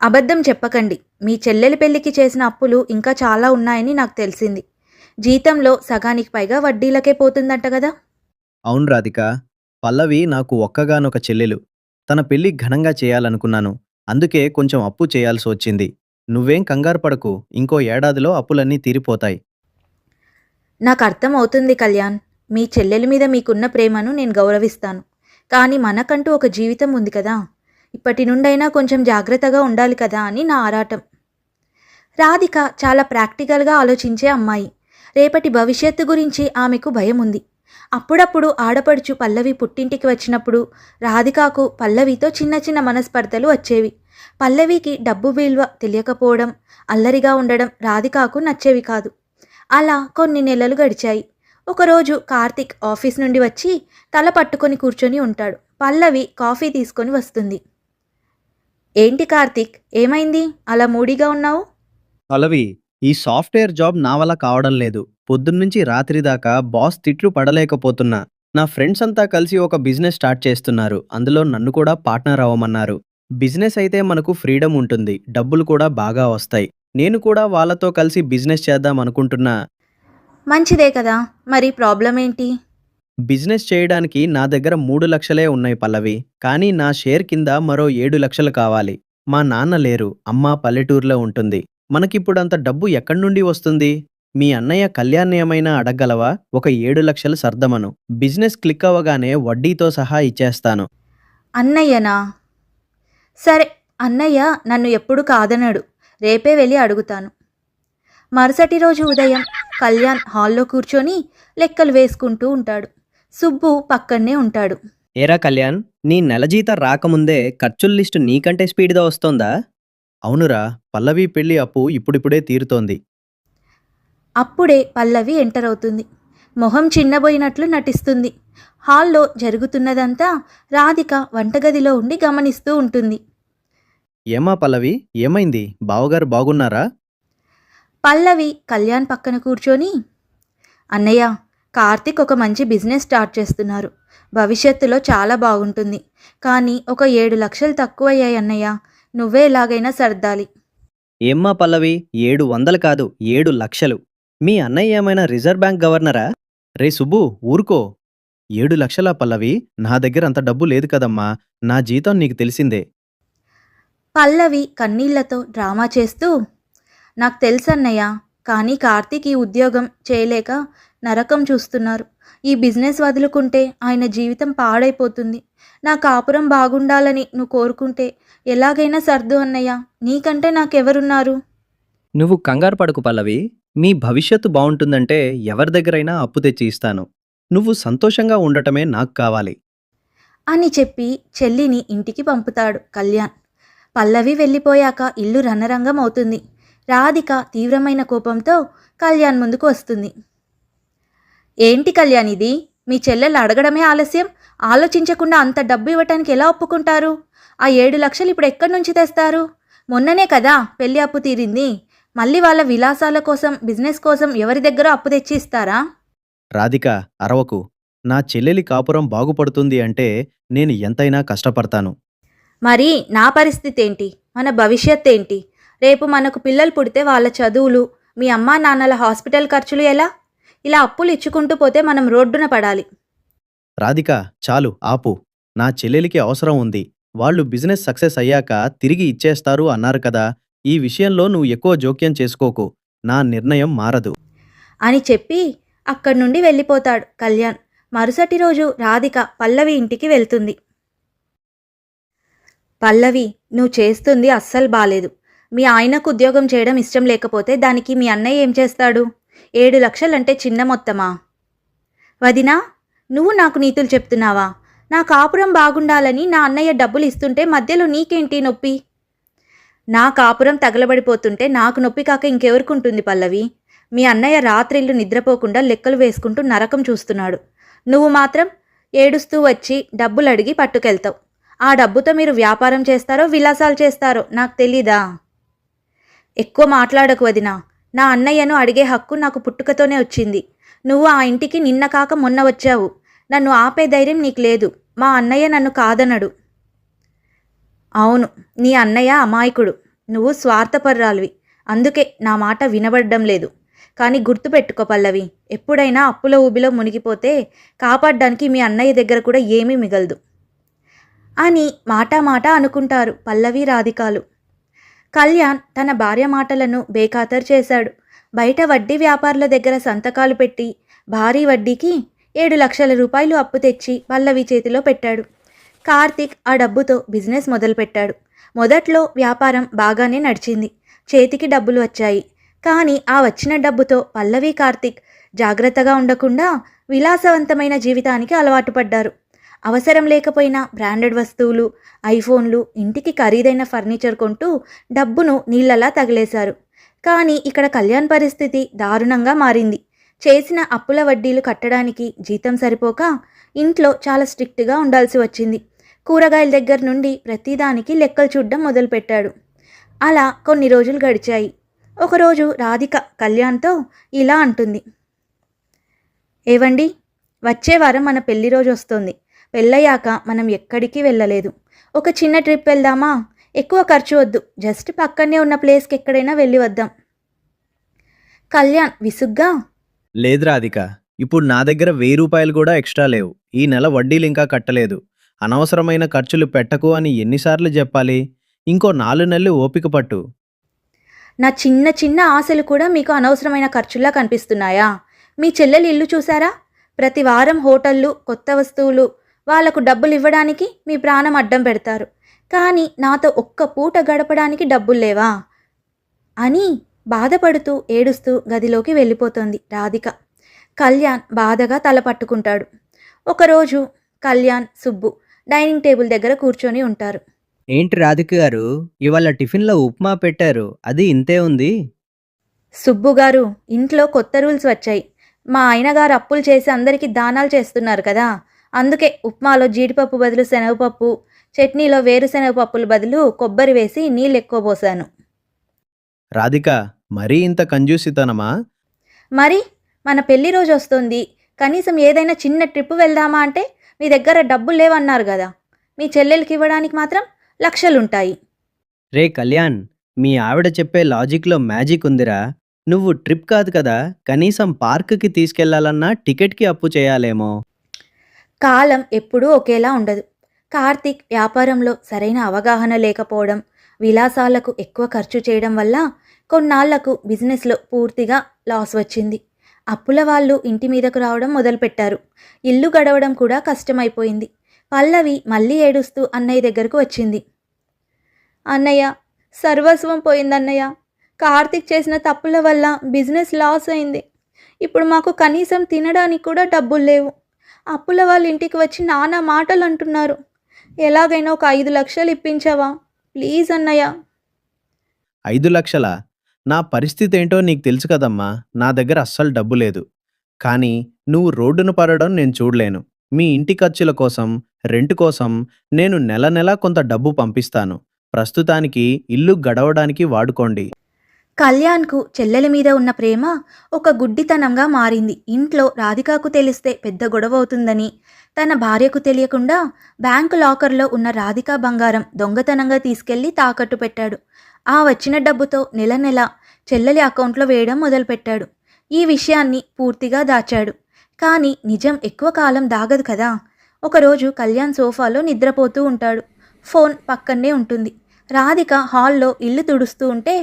అబద్ధం చెప్పకండి. మీ చెల్లెలి పెళ్లికి చేసిన అప్పులు ఇంకా చాలా ఉన్నాయని నాకు తెలిసింది. జీతంలో సగానికి పైగా వడ్డీలకే పోతుందంట కదా? అవును రాధిక, పల్లవి నాకు ఒక్కగానొక చెల్లెలు. తన పెళ్లి ఘనంగా చేయాలనుకున్నాను. అందుకే కొంచెం అప్పు చేయాల్సి వచ్చింది. నువ్వేం కంగారు పడకు, ఇంకో ఏడాదిలో అప్పులన్నీ తీరిపోతాయి. నాకు అర్థం అవుతుంది కళ్యాణ్. మీ చెల్లెలి మీద మీకున్న ప్రేమను నేను గౌరవిస్తాను. కానీ మనకంటూ ఒక జీవితం ఉంది కదా, ఇప్పటి నుండైనా కొంచెం జాగ్రత్తగా ఉండాలి కదా అని నా ఆరాటం. రాధిక చాలా ప్రాక్టికల్గా ఆలోచించే అమ్మాయి. రేపటి భవిష్యత్తు గురించి ఆమెకు భయం ఉంది. అప్పుడప్పుడు ఆడపడుచు పల్లవి పుట్టింటికి వచ్చినప్పుడు రాధికకు పల్లవితో చిన్న చిన్న మనస్పర్ధలు వచ్చేవి. పల్లవికి డబ్బు విలువ తెలియకపోవడం, అల్లరిగా ఉండడం రాధికకు నచ్చేవి కాదు. అలా కొన్ని నెలలు గడిచాయి. ఒకరోజు కార్తీక్ ఆఫీస్ నుండి వచ్చి తల పట్టుకొని కూర్చొని ఉంటాడు. పల్లవి కాఫీ తీసుకొని వస్తుంది. ఏంటి కార్తీక్, ఏమైంది? అలా మూడీగా ఉన్నావు? పల్లవి, ఈ సాఫ్ట్వేర్ జాబ్ నా వల్ల కావడం లేదు. పొద్దున్నుంచి రాత్రి దాకా బాస్ తిట్లు పడలేకపోతున్నా. నా ఫ్రెండ్స్ అంతా కలిసి ఒక బిజినెస్ స్టార్ట్ చేస్తున్నారు. అందులో నన్ను కూడా పార్ట్నర్ అవ్వమన్నారు. బిజినెస్ అయితే మనకు ఫ్రీడమ్ ఉంటుంది, డబ్బులు కూడా బాగా వస్తాయి. నేను కూడా వాళ్ళతో కలిసి బిజినెస్ చేద్దాం అనుకుంటున్నా. మంచిదే కదా, మరి ప్రాబ్లం ఏంటి? బిజినెస్ చేయడానికి నా దగ్గర 3 లక్షలే ఉన్నాయి పల్లవి. కానీ నా షేర్ కింద మరో 7 లక్షలు కావాలి. మా నాన్న లేరు, అమ్మ పల్లెటూరులో ఉంటుంది. మనకిప్పుడంత డబ్బు ఎక్కడి నుండి వస్తుంది? మీ అన్నయ్య కళ్యాణ్ ఏమైనా అడగలవా? ఒక 7 లక్షలు సర్దమను. బిజినెస్ క్లిక్ అవ్వగానే వడ్డీతో సహా ఇచ్చేస్తాను. అన్నయ్యనా? సరే, అన్నయ్య నన్ను ఎప్పుడు కాదనడు. రేపే వెళ్ళి అడుగుతాను. మరుసటి రోజు ఉదయం కళ్యాణ్ హాల్లో కూర్చొని లెక్కలు వేసుకుంటూ ఉంటాడు. సుబ్బు పక్కనే ఉంటాడు. ఏరా కళ్యాణ్, నీ నెల జీతం రాకముందే ఖర్చుల లిస్టు నీకంటే స్పీడ్గా వస్తోందా? అవునురా, పల్లవి పెళ్లి అప్పు ఇప్పుడిప్పుడే తీరుతోంది. అప్పుడే పల్లవి ఎంటర్ అవుతుంది. మొహం చిన్నబోయినట్లు నటిస్తుంది. హాల్లో జరుగుతున్నదంతా రాధిక వంటగదిలో ఉండి గమనిస్తూ ఉంటుంది. ఏమా పల్లవి, ఏమైంది? బావగారు బాగున్నారా? పల్లవి కళ్యాణ్ పక్కన కూర్చొని, అన్నయ్య, కార్తీక్ ఒక మంచి బిజినెస్ స్టార్ట్ చేస్తున్నారు. భవిష్యత్తులో చాలా బాగుంటుంది. కానీ ఒక 7 లక్షలు తక్కువయ్యాయి అన్నయ్య. నువ్వే ఎలాగైనా సర్దాలి. ఏమ్మా పల్లవి, 700 కాదు 7 లక్షలు. మీ అన్నయ్య ఏమైనా రిజర్వ్ బ్యాంక్ గవర్నరా? రే సుబ్బు, ఊరుకో. 7 లక్షలా పల్లవి? నా దగ్గర అంత డబ్బు లేదు కదమ్మా. నా జీతం నీకు తెలిసిందే. పల్లవి కన్నీళ్లతో డ్రామా చేస్తూ, నాకు తెలుసన్నయ్య, కానీ కార్తీక్ ఈ ఉద్యోగం చేయలేక నరకం చూస్తున్నారు. ఈ బిజినెస్ వదులుకుంటే ఆయన జీవితం పాడైపోతుంది. నా కాపురం బాగుండాలని నువ్వు కోరుకుంటే ఎలాగైనా సర్దు అన్నయ్య. నీకంటే నాకెవరున్నారు? నువ్వు కంగారు పడకు పల్లవి. మీ భవిష్యత్తు బావుంటుందంటే ఎవరి దగ్గరైనా అప్పు తెచ్చి ఇస్తాను. నువ్వు సంతోషంగా ఉండటమే నాకు కావాలి అని చెప్పి చెల్లిని ఇంటికి పంపుతాడు కళ్యాణ్. పల్లవి వెళ్ళిపోయాక ఇల్లు రణరంగం అవుతుంది. రాధిక తీవ్రమైన కోపంతో కళ్యాణ్ ముందుకు వస్తుంది. ఏంటి కళ్యాణ్ ఇది? మీ చెల్లెలు అడగడమే ఆలస్యం. ఆలోచించకుండా అంత డబ్బు ఇవ్వటానికి ఎలా ఒప్పుకుంటారు? ఆ 7 లక్షలు ఇప్పుడు ఎక్కడి నుంచి తెస్తారు? మొన్ననే కదా పెళ్లి అప్పు తీరింది. మళ్ళీ వాళ్ళ విలాసాల కోసం, బిజినెస్ కోసం ఎవరి దగ్గర అప్పు తెచ్చి ఇస్తారా? రాధిక, అరవకు. నా చెల్లెలి కాపురం బాగుపడుతుంది అంటే నేను ఎంతైనా కష్టపడతాను. మరి నా పరిస్థితి ఏంటి? మన భవిష్యత్ ఏంటి? రేపు మనకు పిల్లలు పుడితే వాళ్ళ చదువులు, మీ అమ్మా నాన్నల హాస్పిటల్ ఖర్చులు ఎలా? ఇలా అప్పులు ఇచ్చుకుంటూ పోతే మనం రోడ్డున పడాలి. రాధిక, చాలు ఆపు. నా చెల్లెలికి అవసరం ఉంది. వాళ్ళు బిజినెస్ సక్సెస్ అయ్యాక తిరిగి ఇచ్చేస్తారు అన్నారు కదా. ఈ విషయంలో నువ్వు ఎక్కువ జోక్యం చేసుకోకు. నా నిర్ణయం మారదు. అని చెప్పి అక్కడి నుండి వెళ్ళిపోతాడు కళ్యాణ్. మరుసటి రోజు రాధిక పల్లవి ఇంటికి వెళ్తుంది. పల్లవి, నువ్వు చేస్తుంది అస్సలు బాలేదు. మీ ఆయనకు ఉద్యోగం చేయడం ఇష్టం లేకపోతే దానికి మీ అన్నయ్య ఏం చేస్తాడు? 7 లక్షలంటే చిన్న మొత్తమా? వదినా, నువ్వు నాకు నీతులు చెప్తున్నావా? నా కాపురం బాగుండాలని నా అన్నయ్య డబ్బులు ఇస్తుంటే మధ్యలో నీకేంటి నొప్పి? నా కాపురం తగలబడిపోతుంటే నాకు నొప్పి కాక ఇంకెవరికుంటుంది పల్లవి? మీ అన్నయ్య రాత్రిళ్ళు నిద్రపోకుండా లెక్కలు వేసుకుంటూ నరకం చూస్తున్నాడు. నువ్వు మాత్రం ఏడుస్తూ వచ్చి డబ్బులు అడిగి పట్టుకెళ్తావు. ఆ డబ్బుతో మీరు వ్యాపారం చేస్తారో విలాసాలు చేస్తారో నాకు తెలీదా? ఎక్కువ మాట్లాడకు వదినా. నా అన్నయ్యను అడిగే హక్కు నాకు పుట్టుకతోనే వచ్చింది. నువ్వు ఆ ఇంటికి నిన్న కాక మొన్న వచ్చావు. నన్ను ఆపే ధైర్యం నీకు లేదు. మా అన్నయ్య నన్ను కాదనడు. అవును, నీ అన్నయ్య అమాయకుడు. నువ్వు స్వార్థపర్రాలివి. అందుకే నా మాట వినబడడం లేదు. కానీ గుర్తుపెట్టుకో పల్లవి, ఎప్పుడైనా అప్పుల ఊబిలో మునిగిపోతే కాపాడ్డానికి మీ అన్నయ్య దగ్గర కూడా ఏమీ మిగలదు అని మాట అనుకుంటారు పల్లవి, రాధికాలు. కళ్యాణ్ తన భార్య మాటలను బేఖాతరు చేశాడు. బయట వడ్డీ వ్యాపారుల దగ్గర సంతకాలు పెట్టి భారీ వడ్డీకి 7 లక్షల రూపాయలు అప్పు తెచ్చి పల్లవి చేతిలో పెట్టాడు. కార్తీక్ ఆ డబ్బుతో బిజినెస్ మొదలుపెట్టాడు. మొదట్లో వ్యాపారం బాగానే నడిచింది. చేతికి డబ్బులు వచ్చాయి. కానీ ఆ వచ్చిన డబ్బుతో పల్లవి, కార్తీక్ జాగ్రత్తగా ఉండకుండా విలాసవంతమైన జీవితానికి అలవాటు పడ్డారు. అవసరం లేకపోయినా బ్రాండెడ్ వస్తువులు, ఐఫోన్లు, ఇంటికి ఖరీదైన ఫర్నిచర్ కొంటూ డబ్బును నీళ్లలా తగిలేశారు. కానీ ఇక్కడ కళ్యాణ్ పరిస్థితి దారుణంగా మారింది. చేసిన అప్పుల వడ్డీలు కట్టడానికి జీతం సరిపోక ఇంట్లో చాలా స్ట్రిక్ట్గా ఉండాల్సి వచ్చింది. కూరగాయల దగ్గర నుండి ప్రతిదానికి లెక్కలు చూడడం మొదలుపెట్టాడు. అలా కొన్ని రోజులు గడిచాయి. ఒకరోజు రాధిక కళ్యాణ్తో ఇలా అంటుంది. ఏవండి, వచ్చే వారం మన పెళ్లి రోజు వస్తుంది. పెళ్ళయ్యాక మనం ఎక్కడికి వెళ్ళలేదు. ఒక చిన్న ట్రిప్ వెళ్దామా? ఎక్కువ ఖర్చు వద్దు. జస్ట్ పక్కనే ఉన్న ప్లేస్కి ఎక్కడైనా వెళ్ళి వద్దాం. కళ్యాణ్ విసుగ్గా, లేదు రాధిక, ఇప్పుడు నా దగ్గర 1000 రూపాయలు కూడా ఎక్స్ట్రా లేవు. ఈ నెల వడ్డీలు ఇంకా కట్టలేదు. అనవసరమైన ఖర్చులు పెట్టకు అని ఎన్నిసార్లు చెప్పాలి? ఇంకో 4 నెలలు ఓపిక పట్టు. నా చిన్న చిన్న ఆశలు కూడా మీకు అనవసరమైన ఖర్చుల్లా కనిపిస్తున్నాయా? మీ చెల్లెలు ఇల్లు చూసారా? ప్రతి వారం హోటళ్ళు, కొత్త వస్తువులు, వాళ్లకు డబ్బులు ఇవ్వడానికి మీ ప్రాణం అడ్డం పెడతారు. కానీ నాతో ఒక్క పూట గడపడానికి డబ్బులు లేవా అని బాధపడుతూ ఏడుస్తూ గదిలోకి వెళ్ళిపోతోంది రాధిక. కళ్యాణ్ బాధగా తల పట్టుకుంటాడు. ఒకరోజు కళ్యాణ్, సుబ్బు డైనింగ్ టేబుల్ దగ్గర కూర్చొని ఉంటారు. ఏంటి రాధిక గారు, ఇవాళ టిఫిన్లో ఉప్మా పెట్టారు, అది ఇంతే ఉంది? సుబ్బు గారు, ఇంట్లో కొత్త రూల్స్ వచ్చాయి. మా ఆయనగారు అప్పులు చేసి అందరికీ దానాలు చేస్తున్నారు కదా, అందుకే ఉప్మాలో జీడిపప్పు బదులు శనగపప్పు, చట్నీలో వేరుశనగపప్పుల బదులు కొబ్బరి వేసి నీళ్ళు ఎక్కువ పోసాను. రాధిక, మరీ ఇంత కంజూసితనమా? మరి మన పెళ్లి రోజు వస్తుంది. కనీసం ఏదైనా చిన్న ట్రిప్ వెళ్దామా అంటే మీ దగ్గర డబ్బులు లేవన్నారు కదా. మీ చెల్లెలకి ఇవ్వడానికి మాత్రం లక్షలుంటాయి. రే కళ్యాణ్, మీ ఆవిడ చెప్పే లాజిక్లో మ్యాజిక్ ఉందిరా. నువ్వు ట్రిప్ కాదు కదా, కనీసం పార్కుకి తీసుకెళ్లాలన్నా టికెట్కి అప్పు చేయాలేమో. కాలం ఎప్పుడూ ఒకేలా ఉండదు. కార్తీక్ వ్యాపారంలో సరైన అవగాహన లేకపోవడం, విలాసాలకు ఎక్కువ ఖర్చు చేయడం వల్ల కొన్నాళ్లకు బిజినెస్లో పూర్తిగా లాస్ వచ్చింది. అప్పుల వాళ్ళు ఇంటి మీదకు రావడం మొదలుపెట్టారు. ఇల్లు గడవడం కూడా కష్టమైపోయింది. పల్లవి మళ్ళీ ఏడుస్తూ అన్నయ్య దగ్గరకు వచ్చింది. అన్నయ్య, సర్వస్వం పోయిందన్నయ్య. కార్తీక్ చేసిన తప్పుల వల్ల బిజినెస్ లాస్ అయింది. ఇప్పుడు మాకు కనీసం తినడానికి కూడా డబ్బులు లేవు. అప్పుల వాళ్ళ ఇంటికి వచ్చి నానా మాటలు అంటున్నారు. ఎలాగైనా ఒక 5 లక్షలు ఇప్పించావా ప్లీజ్ అన్నయ్య. 5 లక్షలా? నా పరిస్థితి ఏంటో నీకు తెలుసు కదమ్మా. నా దగ్గర అస్సలు డబ్బు లేదు. కానీ నువ్వు రోడ్డున పడడం నేను చూడలేను. మీ ఇంటి ఖర్చుల కోసం, రెంట్ కోసం నేను నెల నెలా కొంత డబ్బు పంపిస్తాను. ప్రస్తుతానికి ఇల్లు గడవడానికి వాడుకోండి. కళ్యాణ్కు చెల్లెలి మీద ఉన్న ప్రేమ ఒక గుడ్డితనంగా మారింది. ఇంట్లో రాధికాకు తెలిస్తే పెద్ద గొడవ అవుతుందని తన భార్యకు తెలియకుండా బ్యాంకు లాకర్లో ఉన్న రాధికా బంగారం దొంగతనంగా తీసుకెళ్లి తాకట్టు పెట్టాడు. ఆ వచ్చిన డబ్బుతో నెల నెల చెల్లెలి అకౌంట్లో వేయడం మొదలుపెట్టాడు. ఈ విషయాన్ని పూర్తిగా దాచాడు. కానీ నిజం ఎక్కువ కాలం దాగదు కదా. ఒకరోజు కళ్యాణ్ సోఫాలో నిద్రపోతూ ఉంటాడు. ఫోన్ పక్కనే ఉంటుంది. రాధిక హాల్లో ఇల్లు తుడుస్తూ ఉంటే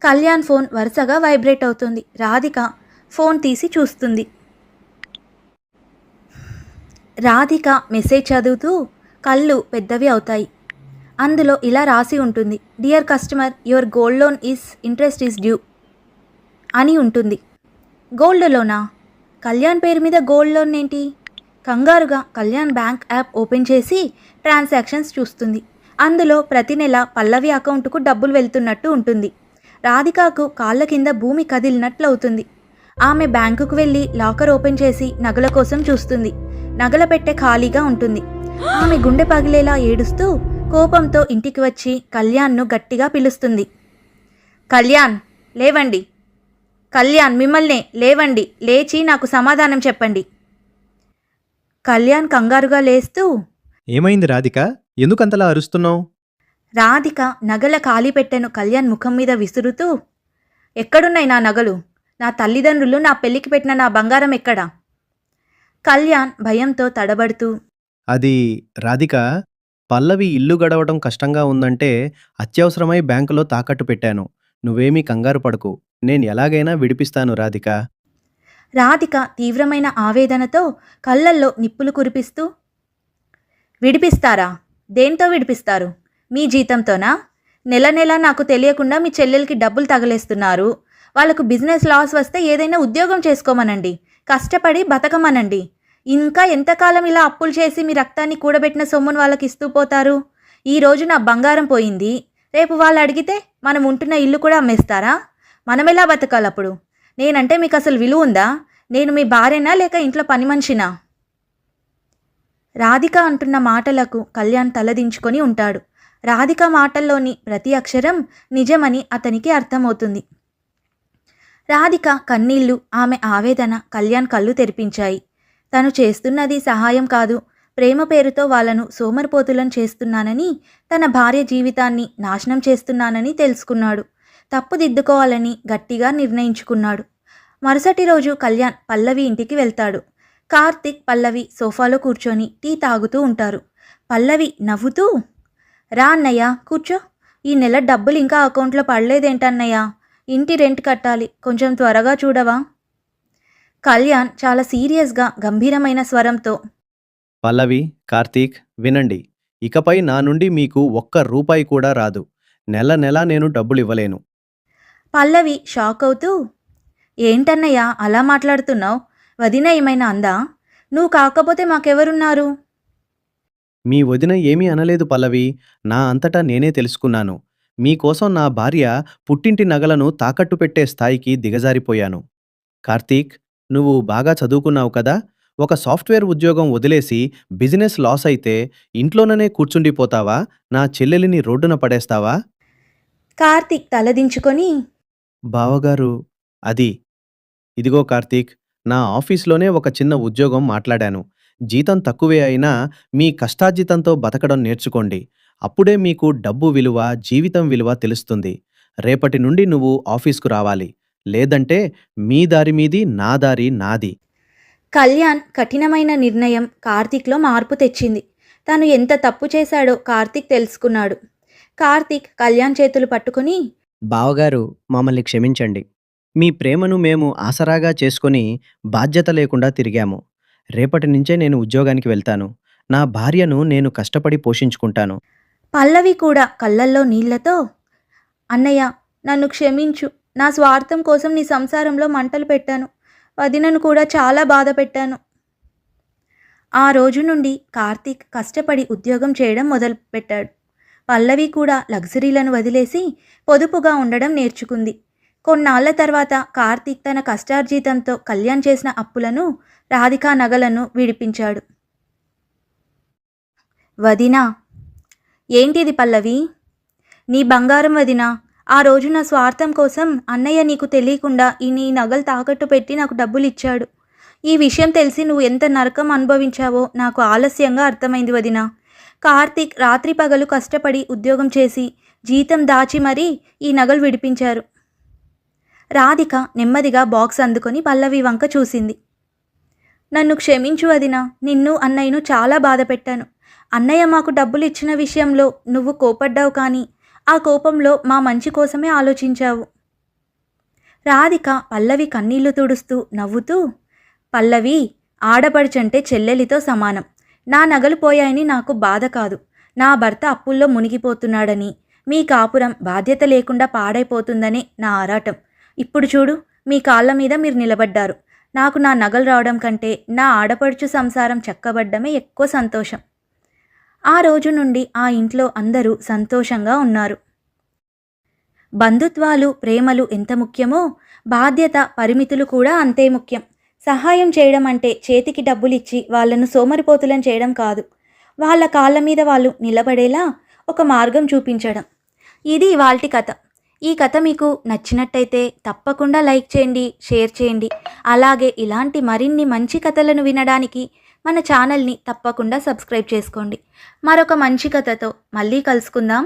కళ్యాణ్ ఫోన్ వరుసగా వైబ్రేట్ అవుతుంది. రాధిక ఫోన్ తీసి చూస్తుంది. రాధిక మెసేజ్ చదువుతూ కళ్ళు పెద్దవి అవుతాయి. అందులో ఇలా రాసి ఉంటుంది, dear customer, your gold loan is interest is due అని ఉంటుంది. గోల్డ్ లోనా? కళ్యాణ్ పేరు మీద గోల్డ్ లోన్ ఏంటి? కంగారుగా కళ్యాణ్ బ్యాంక్ యాప్ ఓపెన్ చేసి ట్రాన్సాక్షన్స్ చూస్తుంది. అందులో ప్రతి నెల పల్లవి అకౌంటుకు డబ్బులు వెళ్తున్నట్టు ఉంటుంది. రాధికాకు కాళ్ళ కింద భూమి కదిలినట్లు అవుతుంది. ఆమె బ్యాంకుకు వెళ్ళి లాకర్ ఓపెన్ చేసి నగల కోసం చూస్తుంది. నగల పెట్టె ఖాళీగా ఉంటుంది. ఆమె గుండె పగిలేలా ఏడుస్తూ కోపంతో ఇంటికి వచ్చి కళ్యాణ్ను గట్టిగా పిలుస్తుంది. కళ్యాణ్, లేవండి. కళ్యాణ్, మిమ్మల్నే, లేవండి. లేచి నాకు సమాధానం చెప్పండి. కళ్యాణ్ కంగారుగా లేస్తూ, ఏమైంది రాధిక? ఎందుకంతలా అరుస్తున్నావు? రాధిక నగల ఖాళీ పెట్టెను కళ్యాణ్ ముఖం మీద విసురుతూ, ఎక్కడున్నాయి నా నగలు? నా తల్లిదండ్రులు నా పెళ్లికి పెట్టిన నా బంగారం ఎక్కడా? కళ్యాణ్ భయంతో తడబడుతూ, అది రాధిక, పల్లవి ఇల్లు గడవడం కష్టంగా ఉందంటే అత్యవసరమై బ్యాంకులో తాకట్టు పెట్టాను. నువ్వేమీ కంగారు పడకు. నేను ఎలాగైనా విడిపిస్తాను రాధిక. రాధిక తీవ్రమైన ఆవేదనతో కళ్ళల్లో నిప్పులు కురిపిస్తూ, విడిపిస్తారా? దేంతో విడిపిస్తారు? మీ జీతంతోనా? నెల నెల నాకు తెలియకుండా మీ చెల్లెలకి డబ్బులు తగలేస్తున్నారు. వాళ్ళకు బిజినెస్ లాస్ వస్తే ఏదైనా ఉద్యోగం చేసుకోమనండి, కష్టపడి బతకమనండి. ఇంకా ఎంతకాలం ఇలా అప్పులు చేసి మీ రక్తాన్ని కూడబెట్టిన సొమ్మును వాళ్ళకి ఇస్తూ పోతారు? ఈరోజు నా బంగారం పోయింది, రేపు వాళ్ళు అడిగితే మనం ఉంటున్న ఇల్లు కూడా అమ్మేస్తారా? మనమెలా బతకాలి అప్పుడు? నేనంటే మీకు అసలు విలువ ఉందా? నేను మీ భార్యనా లేక ఇంట్లో పని మనిషినా? రాధిక అంటున్న మాటలకు కళ్యాణ్ తలదించుకొని ఉంటాడు. రాధిక మాటల్లోని ప్రతి అక్షరం నిజమని అతనికి అర్థమవుతుంది. రాధిక కన్నీళ్లు, ఆమె ఆవేదన కళ్యాణ్ కళ్ళు తెరిపించాయి. తను చేస్తున్నది సహాయం కాదు, ప్రేమ పేరుతో వాళ్ళను సోమరిపోతులను చేస్తున్నానని, తన భార్య జీవితాన్ని నాశనం చేస్తున్నానని తెలుసుకున్నాడు. తప్పు దిద్దుకోవాలని గట్టిగా నిర్ణయించుకున్నాడు. మరుసటి రోజు కళ్యాణ్ పల్లవి ఇంటికి వెళ్తాడు. కార్తిక్, పల్లవి సోఫాలో కూర్చొని టీ తాగుతూ ఉంటారు. పల్లవి నవ్వుతూ, రా అన్నయ్య, కూర్చో. ఈ నెల డబ్బులు ఇంకా అకౌంట్లో పడలేదేంటన్నయ్య? ఇంటి రెంట్ కట్టాలి, కొంచెం త్వరగా చూడవా? కళ్యాణ్ చాలా సీరియస్గా గంభీరమైన స్వరంతో, పల్లవి, కార్తీక్, వినండి. ఇకపై నా నుండి మీకు ఒక్క రూపాయి కూడా రాదు. నెల నెలా నేను డబ్బులివ్వలేను. పల్లవి షాక్ అవుతూ, ఏంటన్నయ్య అలా మాట్లాడుతున్నావు? వదిన ఏమైనా అందా? నువ్వు కాకపోతే మాకెవరున్నారు? మీ వదిన ఏమీ అనలేదు పల్లవి. నా అంతటా నేనే తెలుసుకున్నాను. మీకోసం నా భార్య పుట్టింటి నగలను తాకట్టు పెట్టే స్థాయికి దిగజారిపోయాను. కార్తీక్, నువ్వు బాగా చదువుకున్నావు కదా. ఒక సాఫ్ట్వేర్ ఉద్యోగం వదిలేసి బిజినెస్ లాస్ అయితే ఇంట్లోననే కూర్చుండిపోతావా? నా చెల్లెలిని రోడ్డున పడేస్తావా? కార్తిక్ తలదించుకొని, బావగారు, అది ఇదిగో కార్తీక్, నా ఆఫీస్లోనే ఒక చిన్న ఉద్యోగం మాట్లాడాను. జీతం తక్కువే అయినా మీ కష్టార్జితంతో బతకడం నేర్చుకోండి. అప్పుడే మీకు డబ్బు విలువ, జీవితం విలువ తెలుస్తుంది. రేపటి నుండి నువ్వు ఆఫీస్కు రావాలి. లేదంటే మీ దారి మీది, నా దారి నాది. కళ్యాణ్ కఠినమైన నిర్ణయం కార్తీక్లో మార్పు తెచ్చింది. తను ఎంత తప్పు చేశాడో కార్తీక్ తెలుసుకున్నాడు. కార్తీక్ కళ్యాణ్ చేతులు పట్టుకుని, బావగారు, మమ్మల్ని క్షమించండి. మీ ప్రేమను మేము ఆసరాగా చేసుకొని బాధ్యత లేకుండా తిరిగాము. రేపటి నుంచే నేను ఉద్యోగానికి వెళ్తాను. నా భార్యను నేను కష్టపడి పోషించుకుంటాను. పల్లవి కూడా కళ్ళల్లో నీళ్లతో, అన్నయ్య నన్ను క్షమించు. నా స్వార్థం కోసం నీ సంసారంలో మంటలు పెట్టాను. వదినను కూడా చాలా బాధ పెట్టాను. ఆ రోజు నుండి కార్తీక్ కష్టపడి ఉద్యోగం చేయడం మొదలుపెట్టాడు. పల్లవి కూడా లగ్జరీలను వదిలేసి పొదుపుగా ఉండడం నేర్చుకుంది. కొన్నాళ్ల తర్వాత కార్తీక్ తన కష్టార్జితంతో కళ్యాణ్ చేసిన అప్పులను, రాధికా నగలను విడిపించాడు. వదినా, ఏంటిది పల్లవి? నీ బంగారం వదినా. ఆ రోజు నా స్వార్థం కోసం అన్నయ్య నీకు తెలియకుండా నీ నగలు తాకట్టు పెట్టి నాకు డబ్బులు ఇచ్చాడు. ఈ విషయం తెలిసి నువ్వు ఎంత నరకం అనుభవించావో నాకు ఆలస్యంగా అర్థమైంది వదినా. కార్తీక్ రాత్రి పగలు కష్టపడి ఉద్యోగం చేసి జీతం దాచి మరీ ఈ నగలు విడిపించారు. రాధిక నెమ్మదిగా బాక్స్ అందుకొని పల్లవి వంక చూసింది. నన్ను క్షమించు వదినా. నిన్ను అన్నయ్యను చాలా బాధ పెట్టాను. అన్నయ్య మాకు డబ్బులు ఇచ్చిన విషయంలో నువ్వు కోపడ్డావు, కానీ ఆ కోపంలో మా మంచి కోసమే ఆలోచించావు. రాధిక పల్లవి కన్నీళ్లు తుడుస్తూ నవ్వుతూ, పల్లవి, ఆడపడుచంటే చెల్లెలితో సమానం. నా నగలు పోయాయని నాకు బాధ కాదు, నా భర్త అప్పుల్లో మునిగిపోతున్నాడని, మీ కాపురం బాధ్యత లేకుండా పాడైపోతుందని నా ఆరాటం. ఇప్పుడు చూడు, మీ కాళ్ళ మీద మీరు నిలబడ్డారు. నాకు నా నగలు రావడం కంటే నా ఆడపడుచు సంసారం చక్కబడ్డమే ఎక్కువ సంతోషం. ఆ రోజు నుండి ఆ ఇంట్లో అందరూ సంతోషంగా ఉన్నారు. బంధుత్వాలు, ప్రేమలు ఎంత ముఖ్యమో బాధ్యత, పరిమితులు కూడా అంతే ముఖ్యం. సహాయం చేయడం అంటే చేతికి డబ్బులిచ్చి వాళ్ళను సోమరిపోతులను చేయడం కాదు, వాళ్ళ కాళ్ళ మీద వాళ్ళు నిలబడేలా ఒక మార్గం చూపించడం. ఇది ఇవాల్టి కథ. ఈ కథ మీకు నచ్చినట్టయితే తప్పకుండా లైక్ చేయండి, షేర్ చేయండి. అలాగే ఇలాంటి మరిన్ని మంచి కథలను వినడానికి మన ఛానల్ని తప్పకుండా సబ్స్క్రైబ్ చేసుకోండి. మరొక మంచి కథతో మళ్ళీ కలుసుకుందాం.